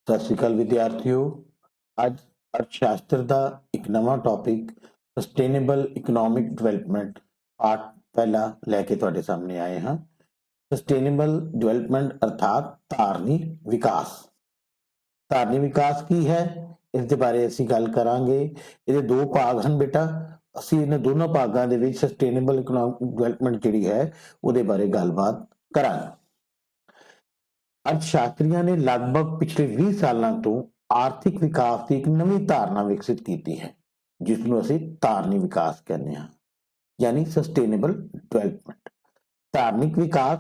ਸਤਿ ਸ਼੍ਰੀ ਅਕਾਲ ਵਿਦਿਆਰਥੀਓ। ਅੱਜ ਅਰਥਸ਼ਾਸਤਰ ਦਾ ਇੱਕ ਨਵਾਂ topic sustainable economic development part ਪਹਿਲਾ ਲੈ ਕੇ ਤੁਹਾਡੇ ਸਾਹਮਣੇ ਆਏ ਹਾਂ। ਸਸਟੇਨੇਬਲ ਡਿਵੈਲਪਮੈਂਟ ਅਰਥਾਤ ਧਾਰਨੀ ਵਿਕਾਸ। ਧਾਰਨੀ ਵਿਕਾਸ ਕੀ ਹੈ, ਇਸ ਦੇ ਬਾਰੇ ਅਸੀਂ ਗੱਲ ਕਰਾਂਗੇ। ਇਹਦੇ ਦੋ ਭਾਗ ਹਨ ਬੇਟਾ। ਅਸੀਂ ਇਹਨਾਂ ਦੋਨੋਂ ਭਾਗਾਂ ਦੇ ਵਿੱਚ ਸਸਟੇਨੇਬਲ ਇਕਨੋਮਿਕ ਡਿਵੈਲਪਮੈਂਟ ਜਿਹੜੀ ਹੈ ਉਹਦੇ ਬਾਰੇ ਗੱਲਬਾਤ ਕਰਾਂਗੇ। ਅਰਥਸ਼ਾਸਤਰੀਆਂ ਨੇ ਲਗਭਗ ਪਿਛਲੇ 20 ਸਾਲਾਂ ਤੋਂ ਆਰਥਿਕ ਵਿਕਾਸ ਦੀ ਇੱਕ ਨਵੀਂ ਧਾਰਨਾ ਵਿਕਸਿਤ ਕੀਤੀ ਹੈ, ਜਿਸ ਨੂੰ ਅਸੀਂ ਧਾਰਨੀ ਵਿਕਾਸ ਕਹਿੰਦੇ ਹਾਂ, ਯਾਨੀ ਸਸਟੇਨੇਬਲ ਡਿਵੈਲਪਮੈਂਟ। ਧਾਰਨਿਕ ਵਿਕਾਸ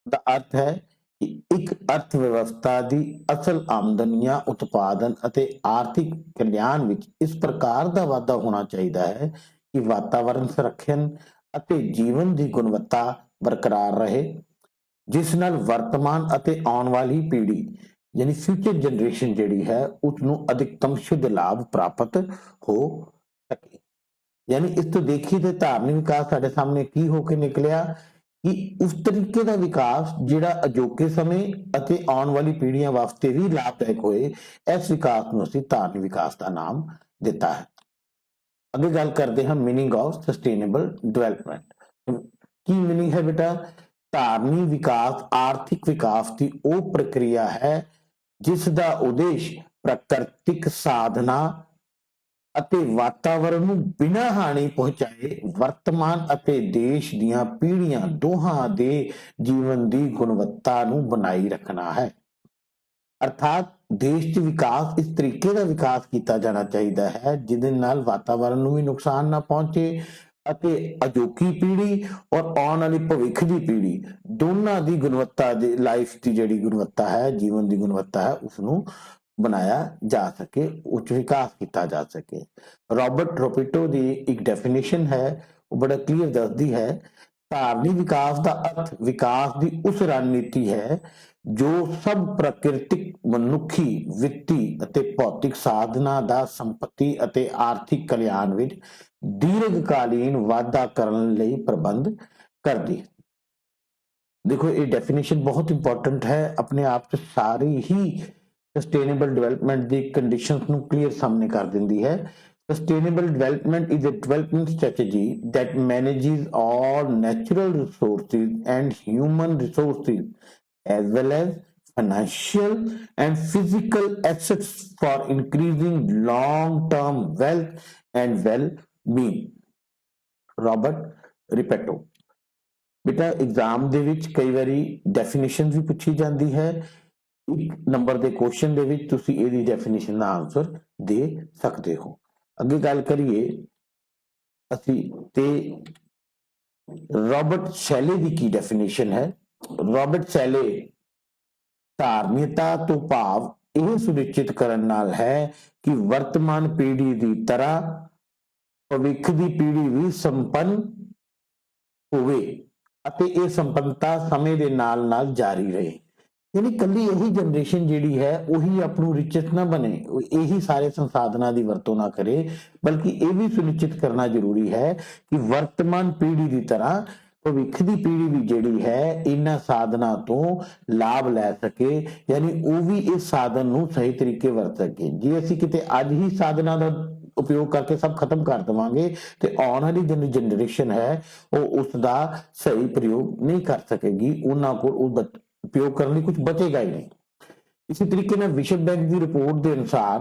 ਦਾ ਅਰਥ ਹੈ ਕਿ ਇੱਕ ਅਰਥ ਵਿਵਸਥਾ ਦੀ ਅਸਲ ਆਮਦਨੀਆਂ, ਉਤਪਾਦਨ ਅਤੇ ਆਰਥਿਕ ਕਲਿਆਣ ਵਿੱਚ ਇਸ ਪ੍ਰਕਾਰ ਦਾ ਵਾਧਾ ਹੋਣਾ ਚਾਹੀਦਾ ਹੈ ਕਿ ਵਾਤਾਵਰਣ ਸੰਰਖਣ ਅਤੇ ਜੀਵਨ ਦੀ ਗੁਣਵੱਤਾ ਬਰਕਰਾਰ ਰਹੇ, ਜਿਸ ਨਾਲ ਵਰਤਮਾਨ ਅਤੇ ਆਉਣ ਵਾਲੀ ਪੀੜ੍ਹੀ ਯਾਨੀ ਫਿਊਚਰ ਜਨਰੇਸ਼ਨ ਜਿਹੜੀ ਹੈ ਉਸ ਨੂੰ ਅਧਿਕਤਮ ਸ਼ੁੱਧ ਲਾਭ ਪ੍ਰਾਪਤ ਹੋ ਸਕੇ। ਯਾਨੀ ਇਸ ਤੋਂ ਦੇਖੀ ਤੇ ਧਾਰਨੀ ਵਿਕਾਸ ਸਾਡੇ ਸਾਹਮਣੇ ਕੀ ਹੋ ਕੇ ਨਿਕਲਿਆ ਕਿ ਉਸ ਤਰੀਕੇ ਦਾ ਵਿਕਾਸ ਜਿਹੜਾ ਅਜੋਕੇ ਸਮੇਂ ਅਤੇ ਆਉਣ ਵਾਲੀ ਪੀੜ੍ਹੀਆਂ ਵਾਸਤੇ ਵੀ ਲਾਭਦਾਇਕ ਹੋਏ, ਇਸ ਵਿਕਾਸ ਨੂੰ ਅਸੀਂ ਧਾਰਨੀ ਵਿਕਾਸ ਦਾ ਨਾਮ ਦਿੱਤਾ ਹੈ। ਅੱਗੇ ਗੱਲ ਕਰਦੇ ਹਾਂ meaning of sustainable development. Ki meaning ਹੈ ਬੇਟਾ? ਧਾਰਨੀ ਵਿਕਾਸ ਆਰਥਿਕ ਵਿਕਾਸ ਦੀ ਉਹ ਪ੍ਰਕਿਰਿਆ ਹੈ ਜਿਸ ਦਾ ਉਦੇਸ਼ ਪ੍ਰਾਕ੍ਰਿਤਿਕ ਸਾਧਨਾ ਅਤੇ ਵਾਤਾਵਰਣ ਨੂੰ ਬਿਨਾਂ ਹਾਨੀ ਪਹੁੰਚਾਏ ਵਰਤਮਾਨ ਅਤੇ ਦੇਸ਼ ਦੀਆਂ ਪੀੜ੍ਹੀਆਂ ਦੋਹਾਂ ਦੇ ਜੀਵਨ ਦੀ ਗੁਣਵੱਤਾ ਨੂੰ ਬਣਾਈ ਰੱਖਣਾ ਹੈ। ਅਰਥਾਤ ਦੇਸ਼ 'ਚ ਵਿਕਾਸ ਇਸ ਤਰੀਕੇ ਦਾ ਵਿਕਾਸ ਕੀਤਾ ਜਾਣਾ ਚਾਹੀਦਾ ਹੈ ਜਿਹਦੇ ਨਾਲ ਵਾਤਾਵਰਣ ਨੂੰ ਵੀ ਨੁਕਸਾਨ ਨਾ ਪਹੁੰਚੇ ਅਤੇ ਅਜੋਕੀ ਪੀੜ੍ਹੀ ਔਰ ਆਉਣ ਵਾਲੀ ਭਵਿੱਖ ਦੀ ਪੀੜ੍ਹੀ ਦੋਨਾਂ ਦੀ ਗੁਣਵੱਤਾ ਦੀ ਲਾਈਫ ਦੀ ਜਿਹੜੀ ਗੁਣਵੱਤਾ ਹੈ, ਜੀਵਨ ਦੀ ਗੁਣਵੱਤਾ ਹੈ, ਉਸ ਨੂੰ ਬਣਾਇਆ ਜਾ ਸਕੇ, ਉੱਚ ਵਿਕਾਸ ਕੀਤਾ ਜਾ ਸਕੇ। ਰਾਬਰਟ ਰੋਪਿਟੋ ਦੀ ਇੱਕ ਡੈਫੀਨੇਸ਼ਨ ਹੈ, ਉਹ ਬੜਾ ਕਲੀਅਰ ਦੱਸਦੀ ਹੈ, ਧਾਰਨੀ ਵਿਕਾਸ ਦਾ ਅਰਥ ਵਿਕਾਸ ਦੀ ਉਸ ਰਣਨੀਤੀ ਹੈ ਜੋ ਸਭ ਪ੍ਰਕਿਰਤਿਕ, ਮਨੁੱਖੀ, ਵਿੱਤੀ ਅਤੇ ਭੌਤਿਕ ਸਾਧਨਾਂ ਦਾ ਸੰਪਤੀ ਅਤੇ ਆਰਥਿਕ ਕਲਿਆਣ ਵਿੱਚ ਦੀਰਘਕਾਲੀਨ ਵਾਧਾ ਕਰਨ ਲਈ ਪ੍ਰਬੰਧ ਕਰਦੀ ਹੈ। ਦੇਖੋ ਇਹ ਡੈਫੀਨੇਸ਼ਨ ਬਹੁਤ ਇੰਪੋਰਟੈਂਟ ਹੈ, ਆਪਣੇ ਆਪ 'ਚ ਸਾਰੀ ਹੀ ਸਸਟੇਨੇਬਲ ਡਿਵੈਲਪਮੈਂਟ ਦੀ ਕੰਡੀਸ਼ਨਸ ਨੂੰ ਕਲੀਅਰ ਸਾਹਮਣੇ ਕਰ ਦਿੰਦੀ ਹੈ। Sustainable development is a development strategy that manages all natural resources and human resources as well as financial and physical assets for increasing long-term wealth and well-being. Robert ਰਿਪੈਟੋ। ਬੇਟਾ exam ਦੇ ਵਿੱਚ ਕਈ ਵਾਰੀ ਡੈਫੀਨੇਸ਼ਨ ਵੀ ਪੁੱਛੀ ਜਾਂਦੀ ਹੈ, ਇੱਕ ਨੰਬਰ ਦੇ ਕੁਐਸਚਨ ਦੇ ਵਿੱਚ ਤੁਸੀਂ ਇਹਦੀ ਡੈਫੀਨੇਸ਼ਨ ਦਾ ਆਨਸਰ ਦੇ ਸਕਦੇ ਹੋ। ਅੱਗੇ ਗੱਲ ਕਰੀਏ ਅਸੀਂ ਤੇ ਰਾਬਰਟ ਸ਼ੈਲੇ ਦੀ ਕੀ ਡੈਫੀਨੇਸ਼ਨ ਹੈ। ਰਾਬਰਟ ਸ਼ੈਲੇ ਧਾਰਮਿਕਤਾ ਤੋਂ ਭਾਵ ਇਹ ਸੁਨਿਸ਼ਚਿਤ ਕਰਨ ਨਾਲ ਹੈ ਕਿ ਵਰਤਮਾਨ ਪੀੜ੍ਹੀ ਦੀ ਤਰ੍ਹਾਂ ਭਵਿੱਖ ਦੀ ਪੀੜ੍ਹੀ ਵੀ ਸੰਪੰਨ ਹੋਵੇ ਅਤੇ ਇਹ ਸੰਪੰਨਤਾ ਸਮੇਂ ਦੇ ਨਾਲ ਨਾਲ ਜਾਰੀ ਰਹੇ। ਯਾਨੀ ਕੱਲੀ ਇਹੀ ਜਨਰੇਸ਼ਨ ਜਿਹੜੀ ਹੈ ਉਹੀ ਆਪ ਨੂੰ ਰਿਚੈਸਟ ਨਾ ਬਣੇ, ਇਹੀ ਸਾਰੇ ਸੰਸਾਧਨਾਂ ਦੀ ਵਰਤੋਂ ਨਾ ਕਰੇ, ਬਲਕਿ ਇਹ ਵੀ ਸੁਨਿਸ਼ਚਿਤ ਕਰਨਾ ਜ਼ਰੂਰੀ ਹੈ ਕਿ ਵਰਤਮਾਨ ਪੀੜ੍ਹੀ ਦੀ ਤਰ੍ਹਾਂ ਭਵਿੱਖ ਦੀ ਪੀੜ੍ਹੀ ਵੀ ਜਿਹੜੀ ਹੈ ਇਹਨਾਂ ਸਾਧਨਾਂ ਤੋਂ ਲਾਭ ਲੈ ਸਕੇ, ਯਾਨੀ ਉਹ ਵੀ ਇਸ ਸਾਧਨ ਨੂੰ ਸਹੀ ਤਰੀਕੇ ਵਰਤ ਸਕੇ। ਜੇ ਅਸੀਂ ਕਿਤੇ ਅੱਜ ਹੀ ਸਾਧਨਾਂ ਦਾ ਉਪਯੋਗ ਕਰਕੇ ਸਭ ਖਤਮ ਕਰ ਦੇਵਾਂਗੇ ਤੇ ਆਉਣ ਵਾਲੀ ਜਿਹੜੀ ਜਨਰੇਸ਼ਨ ਹੈ ਉਹ ਉਸ ਦਾ ਸਹੀ ਪ੍ਰਯੋਗ ਨਹੀਂ ਕਰ ਸਕੇਗੀ, ਉਹਨਾਂ ਕੋਲ ਉਹ ਉਪਯੋਗ ਕਰਨ ਲਈ ਕੁਝ ਬਚੇਗਾ ਹੀ ਨਹੀਂ। ਇਸੇ ਤਰੀਕੇ ਨਾਲ ਵਿਸ਼ਵ ਬੈਂਕ ਦੀ ਰਿਪੋਰਟ ਦੇ ਅਨੁਸਾਰ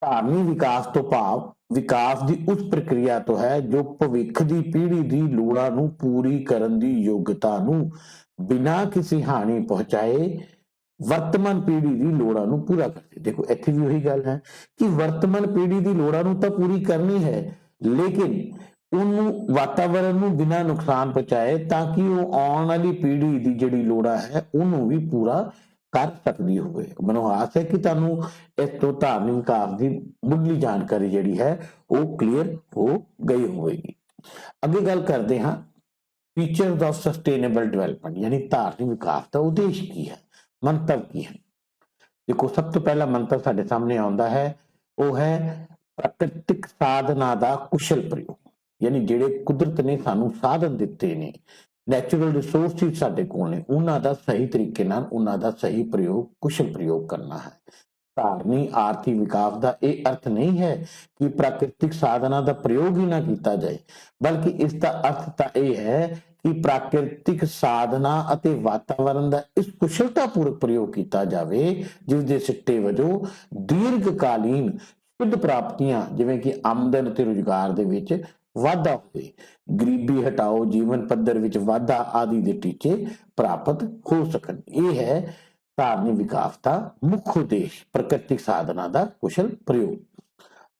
ਧਾਰਨੀ ਵਿਕਾਸ ਤੋਂ ਭਾਵ ਵਿਕਾਸ ਦੀ ਉਸ ਪ੍ਰਕਿਰਿਆ ਤੋਂ ਹੈ ਜੋ ਭਵਿੱਖ ਦੀ ਪੀੜ੍ਹੀ ਦੀ ਲੋੜਾਂ ਨੂੰ ਪੂਰੀ ਕਰਨ ਦੀ ਯੋਗਤਾ ਨੂੰ ਬਿਨਾਂ ਕਿਸੇ ਹਾਨੀ ਪਹੁੰਚਾਏ ਵਰਤਮਾਨ ਪੀੜ੍ਹੀ ਦੀ ਲੋੜਾਂ ਨੂੰ ਪੂਰਾ ਕਰਦੇ। ਦੇਖੋ ਇੱਥੇ ਵੀ ਉਹੀ ਗੱਲ ਹੈ ਕਿ ਵਰਤਮਾਨ ਪੀੜ੍ਹੀ ਦੀ ਲੋੜਾਂ ਨੂੰ ਤਾਂ ਪੂਰੀ ਕਰਨੀ ਹੈ, ਲੇਕਿਨ ਉਹਨੂੰ ਵਾਤਾਵਰਣ ਨੂੰ ਬਿਨਾਂ ਨੁਕਸਾਨ ਪਹੁੰਚਾਏ ਤਾਂ ਕਿ ਉਹ ਆਉਣ ਵਾਲੀ ਪੀੜ੍ਹੀ ਦੀ ਜਿਹੜੀ ਲੋੜਾਂ ਹੈ ਉਹਨੂੰ ਵੀ ਪੂਰਾ ਕਰ ਸਕਦੀ ਹੋਵੇ। ਮੈਨੂੰ ਆਸ ਹੈ ਕਿ ਤੁਹਾਨੂੰ ਇਸ ਤੋਂ ਧਾਰਨੀ ਵਿਕਾਸ ਦੀ ਮੁੱਢਲੀ ਜਾਣਕਾਰੀ ਜਿਹੜੀ ਹੈ ਉਹ ਕਲੀਅਰ ਹੋ ਗਈ ਹੋਵੇਗੀ। ਅੱਗੇ ਗੱਲ ਕਰਦੇ ਹਾਂ ਫੀਚਰਸ ਆਫ ਸਸਟੇਨੇਬਲ ਡਿਵੈਲਪਮੈਂਟ, ਯਾਨੀ ਧਾਰਨੀ ਵਿਕਾਸ ਦਾ ਉਦੇਸ਼ ਕੀ ਹੈ, ਮੰਤਵ ਕੀ ਹੈ। ਦੇਖੋ ਸਭ ਤੋਂ ਪਹਿਲਾ ਮੰਤਵ ਸਾਡੇ ਸਾਹਮਣੇ ਆਉਂਦਾ ਹੈ, ਉਹ ਹੈ ਪ੍ਰਾਕ੍ਰਿਤਿਕ ਸਾਧਨਾਂ ਦਾ ਕੁਸ਼ਲ ਪ੍ਰਯੋਗ। ਯਾਨੀ ਜਿਹੜੇ ਕੁਦਰਤ ਨੇ ਸਾਨੂੰ ਸਾਧਨ ਦਿੱਤੇ ਨੇ, ਨੈਚੁਰਲ ਰਿਸੋਰਸਿਸ ਸਾਡੇ ਕੋਲ ਨੇ, ਉਹਨਾਂ ਦਾ ਸਹੀ ਤਰੀਕੇ ਨਾਲ ਉਹਨਾਂ ਦਾ ਸਹੀ ਪ੍ਰਯੋਗ, ਕੁਸ਼ਲ ਪ੍ਰਯੋਗ ਕਰਨਾ ਹੈ। ਧਾਰਨੀ ਆਰਥਿਕ ਵਿਕਾਸ ਦਾ ਇਹ ਅਰਥ ਨਹੀਂ ਹੈ ਕਿ ਪ੍ਰਾਕਿਰਤਿਕ ਸਾਧਨਾਂ ਦਾ ਪ੍ਰਯੋਗ ਹੀ ਨਾ ਕੀਤਾ ਜਾਏ, ਬਲਕਿ ਇਸ ਦਾ ਅਰਥ ਤਾਂ ਇਹ ਹੈ ਕਿ ਪ੍ਰਾਕਿਰਤਿਕ ਸਾਧਨਾਂ ਅਤੇ ਵਾਤਾਵਰਣ ਦਾ ਇਸ ਕੁਸ਼ਲਤਾਪੂਰਵਕ ਪ੍ਰਯੋਗ ਕੀਤਾ ਜਾਵੇ ਜਿਸ ਦੇ ਸਿੱਟੇ ਵਜੋਂ ਦੀਰਘਕਾਲੀਨ ਸ਼ੁੱਧ ਪ੍ਰਾਪਤੀਆਂ ਜਿਵੇਂ ਕਿ ਆਮਦਨ ਅਤੇ ਰੁਜ਼ਗਾਰ ਦੇ ਵਿੱਚ ਵਾਧਾ ਹੋਵੇ, ਗਰੀਬੀ ਹਟਾਓ, ਜੀਵਨ ਪੱਧਰ ਵਿੱਚ ਵਾਧਾ ਆਦਿ ਦੇ ਟੀਚੇ ਪ੍ਰਾਪਤ ਹੋ ਸਕਣ। ਇਹ ਹੈ ਧਾਰਨੀ ਵਿਕਾਸ ਦਾ ਮੁੱਖ ਉਦੇਸ਼, ਪ੍ਰਾਕਿਰਤਿਕ ਸਾਧਨਾਂ ਦਾ ਕੁਸ਼ਲ ਪ੍ਰਯੋਗ।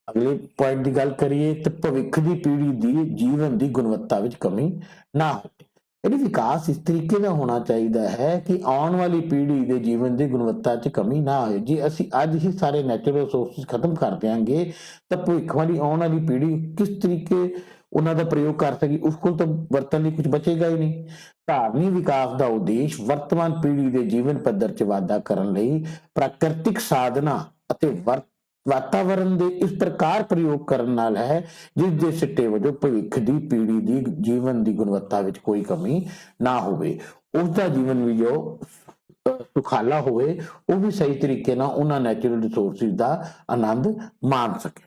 ਅਗਲੇ ਪੁਆਇੰਟ ਦੀ ਗੱਲ ਕਰੀਏ ਤਾਂ ਭਵਿੱਖ ਦੀ ਪੀੜ੍ਹੀ ਦੀ ਜੀਵਨ ਦੀ ਗੁਣਵੱਤਾ ਵਿੱਚ ਕਮੀ ਨਾ ਹੋਵੇ। ਇਹ ਵਿਕਾਸ ਇਸ ਤਰੀਕੇ ਦਾ ਹੋਣਾ ਚਾਹੀਦਾ ਹੈ ਕਿ ਆਉਣ ਵਾਲੀ ਪੀੜ੍ਹੀ ਦੇ ਜੀਵਨ ਦੀ ਗੁਣਵੱਤਾ 'ਚ ਕਮੀ ਨਾ ਹੋਵੇ। ਜੇ ਅਸੀਂ ਅੱਜ ਹੀ ਸਾਰੇ ਨੈਚੁਰਲ ਰਿਸੋਰਸਿਸ ਖਤਮ ਕਰ ਦਿਆਂਗੇ ਤਾਂ ਭਵਿੱਖ ਵਾਲੀ ਆਉਣ ਵਾਲੀ ਪੀੜ੍ਹੀ ਕਿਸ ਤਰੀਕੇ ਉਹਨਾਂ ਦਾ ਪ੍ਰਯੋਗ ਕਰ ਸਕੇ, ਉਸ ਕੋਲ ਤਾਂ ਵਰਤਣ ਲਈ ਕੁਝ ਬਚੇਗਾ ਹੀ ਨਹੀਂ। ਧਾਰਨੀ ਵਿਕਾਸ ਦਾ ਉਦੇਸ਼ ਵਰਤਮਾਨ ਪੀੜ੍ਹੀ ਦੇ ਜੀਵਨ ਪੱਧਰ 'ਚ ਵਾਧਾ ਕਰਨ ਲਈ ਪ੍ਰਾਕਿਰਤਿਕ ਸਾਧਨਾਂ ਅਤੇ ਵਾਤਾਵਰਣ ਦੇ ਇਸ ਪ੍ਰਕਾਰ ਪ੍ਰਯੋਗ ਕਰਨ ਨਾਲ ਹੈ ਜਿਸ ਦੇ ਸਿੱਟੇ ਵਜੋਂ ਭਵਿੱਖ ਦੀ ਪੀੜ੍ਹੀ ਦੀ ਜੀਵਨ ਦੀ ਗੁਣਵੱਤਾ ਵਿੱਚ ਕੋਈ ਕਮੀ ਨਾ ਹੋਵੇ, ਉਸ ਦਾ ਜੀਵਨ ਵੀ ਜੋ ਸੁਖਾਲਾ ਹੋਵੇ, ਉਹ ਵੀ ਸਹੀ ਤਰੀਕੇ ਨਾਲ ਉਹਨਾਂ ਨੈਚੁਰਲ ਰਿਸੋਰਸਿਸ ਦਾ ਆਨੰਦ ਮਾਣ ਸਕੇ।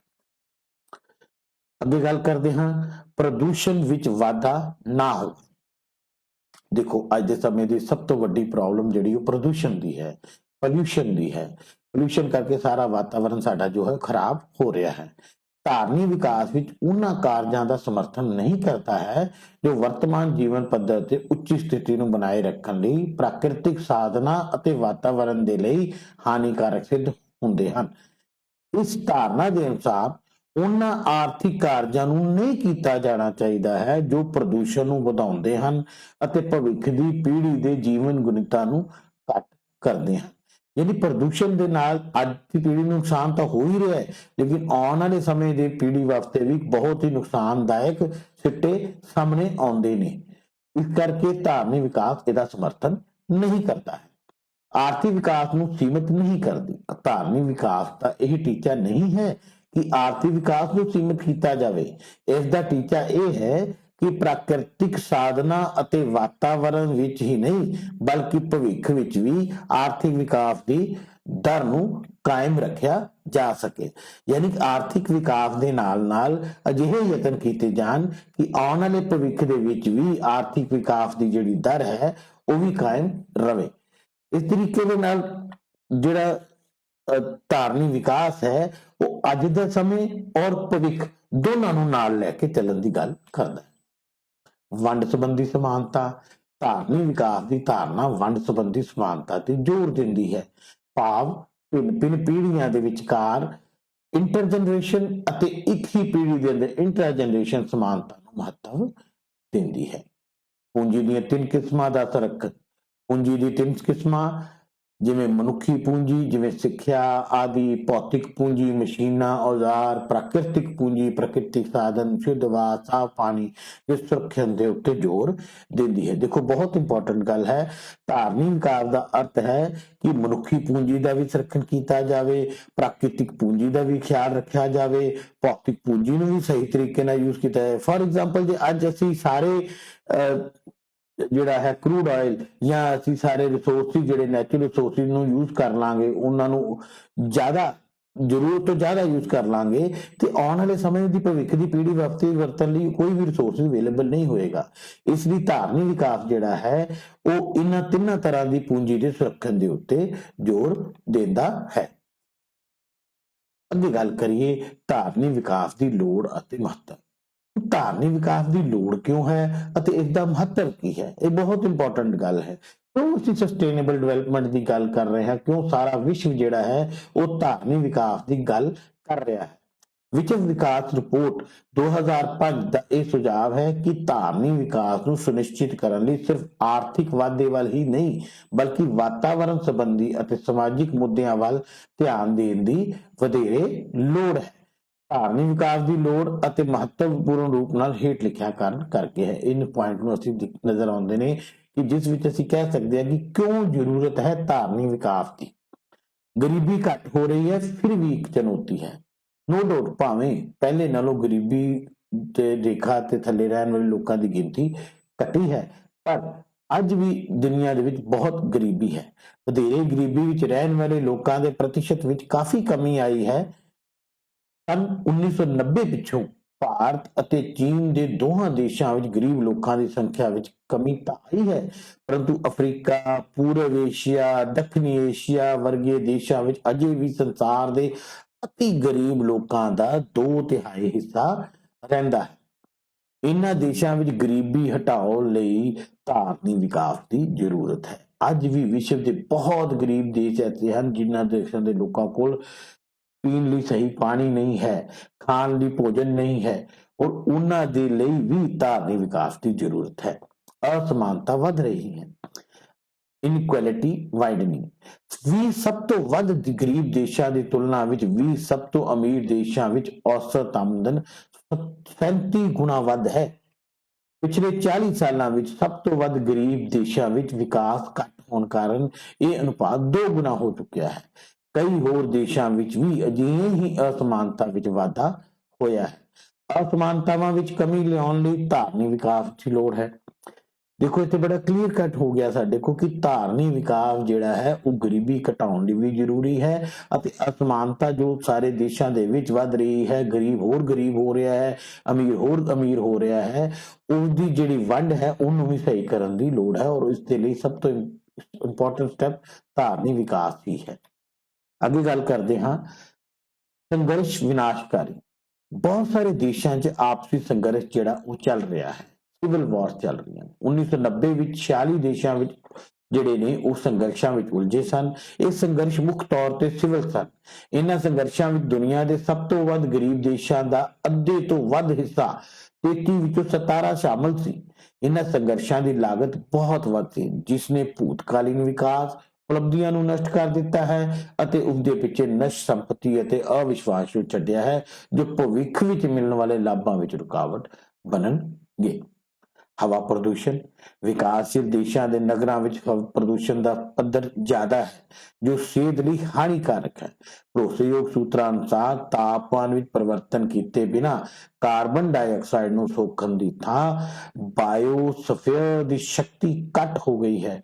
ਅੱਗੇ ਗੱਲ ਕਰਦੇ ਹਾਂ ਪ੍ਰਦੂਸ਼ਣ ਵਿੱਚ ਵਾਧਾ ਨਾ ਹੋ। ਦੇਖੋ ਅੱਜ ਦੇ ਸਮੇਂ ਦੀ ਸਭ ਤੋਂ ਵੱਡੀ ਪ੍ਰੋਬਲਮ ਜਿਹੜੀ ਉਹ ਪ੍ਰਦੂਸ਼ਣ ਦੀ ਹੈ, ਪੋਲਿਊਸ਼ਨ ਦੀ ਹੈ। ਪੋਲਿਊਸ਼ਨ ਕਰਕੇ ਸਾਰਾ ਵਾਤਾਵਰਣ ਸਾਡਾ ਜੋ ਹੈ ਖਰਾਬ ਹੋ ਰਿਹਾ ਹੈ। ਧਾਰਨੀ ਵਿਕਾਸ ਵਿੱਚ ਉਹਨਾਂ ਕਾਰਜਾਂ ਦਾ ਸਮਰਥਨ ਨਹੀਂ ਕਰਦਾ ਹੈ ਜੋ ਵਰਤਮਾਨ ਜੀਵਨ ਪੱਧਰ ਤੇ ਉੱਚੀ ਸਥਿਤੀ ਨੂੰ ਬਣਾਏ ਰੱਖਣ ਲਈ ਪ੍ਰਾਕਿਰਤਿਕ ਸਾਧਨਾਂ ਅਤੇ ਵਾਤਾਵਰਣ ਦੇ ਲਈ ਹਾਨੀਕਾਰਕ ਸਿੱਧ ਹੁੰਦੇ ਹਨ। ਇਸ ਧਾਰਨਾ ਦੇ ਅਨੁਸਾਰ ਉਹਨਾਂ ਆਰਥਿਕ ਕਾਰਜਾਂ ਨੂੰ ਨਹੀਂ ਕੀਤਾ ਜਾਣਾ ਚਾਹੀਦਾ ਹੈ ਜੋ ਪ੍ਰਦੂਸ਼ਣ ਨੂੰ ਵਧਾਉਂਦੇ ਹਨ ਅਤੇ ਭਵਿੱਖ ਦੀ ਪੀੜ੍ਹੀ ਦੇ ਜੀਵਨ ਗੁਣਵੱਤਾ ਨੂੰ ਘੱਟ ਕਰਦੇ ਹਨ। ਯਾਨੀ ਪ੍ਰਦੂਸ਼ਣ ਦੇ ਨਾਲ ਅੱਜ ਦੀ ਪੀੜ੍ਹੀ ਨੂੰ ਨੁਕਸਾਨ ਤਾਂ ਹੋ ਹੀ ਰਿਹਾ ਹੈ, ਲੇਕਿਨ ਆਉਣ ਵਾਲੇ ਸਮੇਂ ਦੇ ਪੀੜ੍ਹੀ ਵਾਸਤੇ ਵੀ ਬਹੁਤ ਹੀ ਨੁਕਸਾਨਦਾਇਕ ਸਿੱਟੇ ਸਾਹਮਣੇ ਆਉਂਦੇ ਨੇ। ਇਸ ਕਰਕੇ ਧਾਰਨੀ ਵਿਕਾਸ ਇਹਦਾ ਸਮਰਥਨ ਨਹੀਂ ਕਰਦਾ ਹੈ, ਆਰਥਿਕ ਵਿਕਾਸ ਨੂੰ ਸੀਮਿਤ ਨਹੀਂ ਕਰਦੀ। ਧਾਰਨੀ ਵਿਕਾਸ ਦਾ ਇਹ ਟੀਚਾ ਨਹੀਂ ਹੈ ਕਿ ਆਰਥਿਕ ਵਿਕਾਸ ਨੂੰ ਸੀਮਿਤ ਕੀਤਾ ਜਾਵੇ। ਇਸ ਦਾ ਟੀਚਾ ਇਹ ਹੈ ਕਿ ਪ੍ਰਾਕਿਰਤਿਕ ਸਾਧਨਾਂ ਅਤੇ ਵਾਤਾਵਰਣ ਵਿੱਚ ਹੀ ਨਹੀਂ ਬਲਕਿ ਭਵਿੱਖ ਵਿੱਚ ਵੀ ਆਰਥਿਕ ਵਿਕਾਸ ਦੀ ਦਰ ਨੂੰ ਕਾਇਮ ਰੱਖਿਆ ਜਾ ਸਕੇ। ਯਾਨੀ ਕਿ ਆਰਥਿਕ ਵਿਕਾਸ ਦੇ ਨਾਲ ਅਜਿਹੇ ਯਤਨ ਕੀਤੇ ਜਾਣ ਕਿ ਆਉਣ ਵਾਲੇ ਭਵਿੱਖ ਦੇ ਵਿੱਚ ਵੀ ਆਰਥਿਕ ਵਿਕਾਸ ਦੀ ਜਿਹੜੀ ਦਰ ਹੈ ਉਹ ਵੀ ਕਾਇਮ ਰਵੇ। ਇਸ ਤਰੀਕੇ ਦੇ ਨਾਲ ਜਿਹੜਾ ਧਾਰਨੀ ਵਿਕਾਸ ਹੈ ਉਹ ਅੱਜ ਦੇ ਸਮੇਂ ਔਰ ਭਵਿੱਖ ਦੋਨਾਂ ਨੂੰ ਨਾਲ ਲੈ ਕੇ ਚੱਲਣ ਦੀ ਗੱਲ ਕਰਦਾ ਹੈ। ਵੰਡ ਸੰਬੰਧੀ ਸਮਾਨਤਾ, ਧਾਰਨੀ ਵਿਕਾਸ ਦੀ ਧਾਰਨਾ ਵੰਡ ਸੰਬੰਧੀ ਸਮਾਨਤਾ ਤੇ ਜ਼ੋਰ ਦਿੰਦੀ ਹੈ। ਭਾਵ ਭਿੰਨ ਪੀੜ੍ਹੀਆਂ ਦੇ ਵਿਚਕਾਰ ਇੰਟਰਜਨਰੇਸ਼ਨ ਅਤੇ ਇੱਕ ਹੀ ਪੀੜ੍ਹੀ ਦੇ ਅੰਦਰ ਇੰਟਰਜਨਰੇਸ਼ਨ ਸਮਾਨਤਾ ਨੂੰ ਮਹੱਤਵ ਦਿੰਦੀ ਹੈ। ਪੂੰਜੀ ਦੀਆਂ 3 ਕਿਸਮਾਂ ਦਾ ਤਰਕ, ਪੂੰਜੀ ਦੀ 3 ਕਿਸਮਾਂ ਜਿਵੇਂ ਮਨੁੱਖੀ ਪੂੰਜੀ, ਜਿਵੇਂ ਸਿੱਖਿਆ ਆਦਿ, ਭੌਤਿਕ ਪੂੰਜੀ, ਮਸ਼ੀਨਾਂ, ਔਜ਼ਾਰ, ਪ੍ਰਾਕਿਰਤਿਕ ਪੂੰਜੀ, ਪ੍ਰਾਕਿਰਤਿਕ ਸਾਧਨ, ਸ਼ੁੱਧ ਹਵਾ, ਸਾਫ਼ ਪਾਣੀ, ਇਸ ਸੁਰੱਖਿਅਤ ਦੇ ਉੱਤੇ ਜ਼ੋਰ ਦਿੰਦੀ ਹੈ। ਦੇਖੋ ਬਹੁਤ ਇੰਪੋਰਟੈਂਟ ਗੱਲ ਹੈ। ਧਾਰਨੀ ਵਿਕਾਸ ਦਾ ਅਰਥ ਹੈ ਕਿ ਮਨੁੱਖੀ ਪੂੰਜੀ ਦਾ ਵੀ ਸੰਰਖਣ ਕੀਤਾ ਜਾਵੇ, ਪ੍ਰਾਕਿਰਤਿਕ ਪੂੰਜੀ ਦਾ ਵੀ ਖਿਆਲ ਰੱਖਿਆ ਜਾਵੇ, ਭੌਤਿਕ ਪੂੰਜੀ ਨੂੰ ਵੀ ਸਹੀ ਤਰੀਕੇ ਨਾਲ ਯੂਜ਼ ਕੀਤਾ ਜਾਵੇ। ਫੋਰ ਐਗਜ਼ਾਮਪਲ ਜੇ ਅੱਜ ਅਸੀਂ ਸਾਰੇ ਜਿਹੜਾ ਹੈ ਕਰੂਡ ਆਇਲ ਜਾਂ ਅਸੀਂ ਸਾਰੇ ਰਿਸੋਰਸਿਸ ਜਿਹੜੇ ਨੈਚੁਰਲ ਰਿਸੋਰਸਿਸ ਨੂੰ ਯੂਜ਼ ਕਰ ਲਾਂਗੇ, ਉਹਨਾਂ ਨੂੰ ਜ਼ਿਆਦਾ ਜ਼ਰੂਰਤ ਤੋਂ ਜ਼ਿਆਦਾ ਯੂਜ਼ ਕਰ ਲਾਂਗੇ ਤੇ ਆਉਣ ਵਾਲੇ ਸਮੇਂ ਦੀ ਭਵਿੱਖ ਦੀ ਪੀੜ੍ਹੀ ਵਾਸਤੇ ਵਰਤਣ ਲਈ ਕੋਈ ਵੀ ਰਿਸੋਰਸ ਅਵੇਲੇਬਲ ਨਹੀਂ ਹੋਏਗਾ। ਇਸ ਲਈ ਧਾਰਨੀ ਵਿਕਾਸ ਜਿਹੜਾ ਹੈ ਉਹ ਇਹਨਾਂ 3 ਤਰ੍ਹਾਂ ਦੀ ਪੂੰਜੀ ਦੇ ਸੁਰੱਖਣ ਦੇ ਉੱਤੇ ਜ਼ੋਰ ਦਿੰਦਾ ਹੈ। ਅੱਗੇ ਗੱਲ ਕਰੀਏ ਧਾਰਨੀ ਵਿਕਾਸ ਦੀ ਲੋੜ ਅਤੇ ਮਹੱਤਵ। ਧਾਰਨੀ ਵਿਕਾਸ ਦੀ ਲੋੜ ਕਿਉਂ ਹੈ ਅਤੇ ਇਸ ਦਾ ਮਹੱਤਵ ਕੀ ਹੈ? ਇਹ ਬਹੁਤ ਇੰਪੋਰਟੈਂਟ ਗੱਲ ਹੈ। ਕਿਉਂ ਅਸੀਂ ਸਸਟੇਨੇਬਲ ਡਿਵੈਲਪਮੈਂਟ ਦੀ ਗੱਲ ਕਰ ਰਹੇ ਹਾਂ? ਕਿਉਂ ਸਾਰਾ ਵਿਸ਼ਵ ਜਿਹੜਾ ਹੈ ਉਹ ਧਾਰਨੀ ਵਿਕਾਸ ਦੀ ਗੱਲ ਕਰ ਰਿਹਾ ਹੈ? ਵਿਸ਼ਵ ਵਿਕਾਸ ਰਿਪੋਰਟ 2005 ਦਾ ਇਹ ਸੁਝਾਅ ਹੈ ਕਿ ਧਾਰਨੀ ਵਿਕਾਸ ਨੂੰ ਸੁਨਿਸ਼ਚਿਤ ਕਰਨ ਲਈ ਸਿਰਫ ਆਰਥਿਕ ਵਾਧੇ ਵੱਲ ਹੀ ਨਹੀਂ ਬਲਕਿ ਵਾਤਾਵਰਣ ਸੰਬੰਧੀ ਅਤੇ ਸਮਾਜਿਕ ਮੁੱਦਿਆਂ ਵੱਲ ਧਿਆਨ ਦੇਣ ਦੀ ਵਧੇਰੇ ਲੋੜ ਹੈ। ਧਾਰਨੀ ਵਿਕਾਸ ਦੀ ਲੋੜ ਅਤੇ ਮਹੱਤਵਪੂਰਨ ਰੂਪ ਨਾਲ ਹੇਠ ਲਿਖਿਆ ਕਾਰਨ ਕਰਕੇ ਹੈ। ਇਨ ਪੁਆਇੰਟ ਨੂੰ ਅਸੀਂ ਨਜ਼ਰ ਆਉਂਦੇ ਨੇ ਕਿ ਜਿਸ ਵਿੱਚ ਅਸੀਂ ਕਹਿ ਸਕਦੇ ਹਾਂ ਕਿ ਕਿਉਂ ਜ਼ਰੂਰਤ ਹੈ ਧਾਰਨੀ ਵਿਕਾਸ ਦੀ। ਗਰੀਬੀ ਘੱਟ ਹੋ ਰਹੀ ਹੈ, ਫਿਰ ਵੀ ਇੱਕ ਚੁਣੌਤੀ ਹੈ। ਨੋ ਡਾਊਟ ਭਾਵੇਂ ਪਹਿਲੇ ਨਾਲੋਂ ਗਰੀਬੀ ਤੇ ਰੇਖਾ ਤੇ ਥੱਲੇ ਰਹਿਣ ਵਾਲੇ ਲੋਕਾਂ ਦੀ ਗਿਣਤੀ ਘਟੀ ਹੈ, ਪਰ ਅੱਜ ਵੀ ਦੁਨੀਆ ਦੇ ਵਿੱਚ ਬਹੁਤ ਗਰੀਬੀ ਹੈ। ਵਧੇਰੇ ਗਰੀਬੀ ਵਿੱਚ ਰਹਿਣ ਵਾਲੇ ਲੋਕਾਂ ਦੇ ਪ੍ਰਤੀਸ਼ਤ ਵਿੱਚ ਕਾਫੀ ਕਮੀ ਆਈ ਹੈ। ਸੰਨ 1990 ਪਿੱਛੋਂ ਭਾਰਤ ਅਤੇ ਚੀਨ ਦੇ ਦੋਹਾਂ ਦੇਸ਼ਾਂ ਵਿੱਚ ਗਰੀਬ ਲੋਕਾਂ ਦੀ ਸੰਖਿਆ ਵਿੱਚ ਕਮੀ ਤਾਂ ਆਈ ਹੈ, ਪਰੰਤੂ ਅਫਰੀਕਾ, ਪੂਰਬ ਏਸ਼ੀਆ, ਦੱਖਣੀ ਏਸ਼ੀਆ ਵਰਗੇ ਦੇਸ਼ਾਂ ਵਿੱਚ ਅਜੇ ਵੀ ਸੰਸਾਰ ਦੇ ਅਤੀ ਗਰੀਬ ਲੋਕਾਂ ਦਾ 2/3 ਹਿੱਸਾ ਰਹਿੰਦਾ ਹੈ। ਇਹਨਾਂ ਦੇਸ਼ਾਂ ਵਿੱਚ ਗਰੀਬੀ ਹਟਾਉਣ ਲਈ ਧਾਰਨੀ ਵਿਕਾਸ ਦੀ ਜ਼ਰੂਰਤ ਹੈ। ਅੱਜ ਵੀ ਵਿਸ਼ਵ ਦੇ ਬਹੁਤ ਗਰੀਬ ਦੇਸ਼ ਐਸੇ ਹਨ ਜਿਨ੍ਹਾਂ ਦੇਸ਼ਾਂ ਦੇ ਲੋਕਾਂ ਕੋਲ ਪੀਣ ਲਈ ਸਹੀ ਪਾਣੀ ਨਹੀਂ ਹੈ, ਖਾਣ ਲਈ ਭੋਜਨ ਨਹੀਂ ਹੈ, ਔਰ ਉਹਨਾਂ ਦੇ ਲਈ ਵੀ ਧਾਰਨੀ ਵਿਕਾਸ ਦੀ ਜ਼ਰੂਰਤ ਹੈ। ਅਸਮਾਨਤਾ ਵੱਧ ਰਹੀ ਹੈ, ਇਨਇਕੁਐਲਿਟੀ ਵਾਈਡਨਿੰਗ। 20 ਸਭ ਤੋਂ ਵੱਧ ਗਰੀਬ ਦੇਸ਼ਾਂ ਦੀ ਤੁਲਨਾ ਵਿੱਚ 20 ਸਭ ਤੋਂ ਅਮੀਰ ਦੇਸ਼ਾਂ ਵਿੱਚ ਔਸਤ ਆਮਦਨ 37 ਗੁਣਾ ਵੱਧ ਹੈ। ਪਿਛਲੇ 40 ਸਾਲਾਂ ਵਿੱਚ ਸਭ ਤੋਂ ਵੱਧ ਗਰੀਬ ਦੇਸ਼ਾਂ ਵਿੱਚ ਵਿਕਾਸ ਘੱਟ ਹੋਣ ਕਾਰਨ ਇਹ ਅਨੁਪਾਤ 2 ਗੁਣਾ ਹੋ ਚੁੱਕਿਆ ਹੈ। ਕਈ ਹੋਰ ਦੇਸ਼ਾਂ ਵਿੱਚ ਵੀ ਅਜਿਹੇ ਹੀ ਅਸਮਾਨਤਾ ਵਿੱਚ ਵਾਧਾ ਹੋਇਆ ਹੈ। ਅਸਮਾਨਤਾਵਾਂ ਵਿੱਚ ਕਮੀ ਲਿਆਉਣ ਲਈ ਧਾਰਨੀ ਵਿਕਾਸ ਦੀ ਲੋੜ ਹੈ। ਦੇਖੋ ਇੱਥੇ ਬੜਾ ਕਲੀਅਰ ਕੱਟ ਹੋ ਗਿਆ ਸਾਡੇ ਕੋਲ ਕਿ ਧਾਰਨੀ ਵਿਕਾਸ ਜਿਹੜਾ ਹੈ ਉਹ ਗਰੀਬੀ ਘਟਾਉਣ ਲਈ ਵੀ ਜ਼ਰੂਰੀ ਹੈ, ਅਤੇ ਅਸਮਾਨਤਾ ਜੋ ਸਾਰੇ ਦੇਸ਼ਾਂ ਦੇ ਵਿੱਚ ਵੱਧ ਰਹੀ ਹੈ, ਗਰੀਬ ਹੋਰ ਗਰੀਬ ਹੋ ਰਿਹਾ ਹੈ, ਅਮੀਰ ਹੋਰ ਅਮੀਰ ਹੋ ਰਿਹਾ ਹੈ, ਉਹਦੀ ਜਿਹੜੀ ਵੰਡ ਹੈ ਉਹਨੂੰ ਵੀ ਸਹੀ ਕਰਨ ਦੀ ਲੋੜ ਹੈ, ਔਰ ਇਸ ਦੇ ਲਈ ਸਭ ਤੋਂ ਇੰਪੋਰਟੈਂਟ ਸਟੈਪ ਧਾਰਨੀ ਵਿਕਾਸ ਹੀ ਹੈ। ਅੱਗੇ ਗੱਲ ਕਰਦੇ ਹਾਂ ਸੰਘਰਸ਼ ਵਿਨਾਸ਼ਕਾਰੀ। ਬਹੁਤ ਸਾਰੇ ਦੇਸ਼ਾਂ 'ਚ ਆਪਸੀ ਸੰਘਰਸ਼ ਜਿਹੜਾ ਉਹ ਚੱਲ ਰਿਹਾ ਹੈ, ਸਿਵਲ ਵਾਰ ਚੱਲ ਰਹੀਆਂ ਨੇ। 1990 ਵਿੱਚ 46 ਦੇਸ਼ਾਂ ਵਿੱਚ ਜਿਹੜੇ ਨੇ ਉਹ ਸੰਘਰਸ਼ਾਂ ਵਿੱਚ ਉਲਝੇ ਸਨ। ਇਹ ਸੰਘਰਸ਼ ਮੁੱਖ ਤੌਰ ਤੇ ਸਿਵਲ ਸਨ। ਇਹਨਾਂ ਸੰਘਰਸ਼ਾਂ ਵਿੱਚ ਦੁਨੀਆ ਦੇ ਸਭ ਤੋਂ ਵੱਧ ਗਰੀਬ ਦੇਸ਼ਾਂ ਦਾ ਅੱਧੇ ਤੋਂ ਵੱਧ ਹਿੱਸਾ 33 ਵਿੱਚੋਂ 17 ਸ਼ਾਮਲ ਸੀ। ਇਹਨਾਂ ਸੰਘਰਸ਼ਾਂ ਦੀ ਲਾਗਤ ਬਹੁਤ ਵੱਧ ਸੀ, ਜਿਸ ਨੇ ਭੂਤਕਾਲੀਨ ਵਿਕਾਸ ਉਪਲਬਧੀਆਂ ਨੂੰ ਨਸ਼ਟ ਕਰ ਦਿੱਤਾ ਹੈ ਅਤੇ ਉਸਦੇ ਪਿੱਛੇ ਨਸ਼ਟ ਸੰਪਤੀ ਅਤੇ ਅਵਿਸ਼ਵਾਸ ਨੂੰ ਛੱਡਿਆ ਹੈ, ਜੋ ਭਵਿੱਖ ਵਿੱਚ ਮਿਲਣ ਵਾਲੇ ਲਾਭਾਂ ਵਿੱਚ ਰੁਕਾਵਟ ਬਣਨਗੇ। ਹਵਾ ਪ੍ਰਦੂਸ਼ਣ। ਵਿਕਾਸਸ਼ੀਲ ਦੇਸ਼ਾਂ ਦੇ ਨਗਰਾਂ ਵਿੱਚ ਹਵਾ ਪ੍ਰਦੂਸ਼ਣ ਦਾ ਪੱਧਰ ਜ਼ਿਆਦਾ ਹੈ, ਜੋ ਸਿਹਤ ਲਈ ਹਾਨੀਕਾਰਕ ਹੈ। ਭਰੋਸੇਯੋਗ ਸੂਤਰਾਂ ਅਨੁਸਾਰ ਤਾਪਮਾਨ ਵਿੱਚ ਪਰਿਵਰਤਨ ਕੀਤੇ ਬਿਨਾਂ ਕਾਰਬਨ ਡਾਈਆਕਸਾਈਡ ਨੂੰ ਸੋਖਣ ਦੀ ਥਾਂ ਬਾਇਓਸਫੀਅਰ ਦੀ ਸ਼ਕਤੀ ਘੱਟ ਹੋ ਗਈ ਹੈ।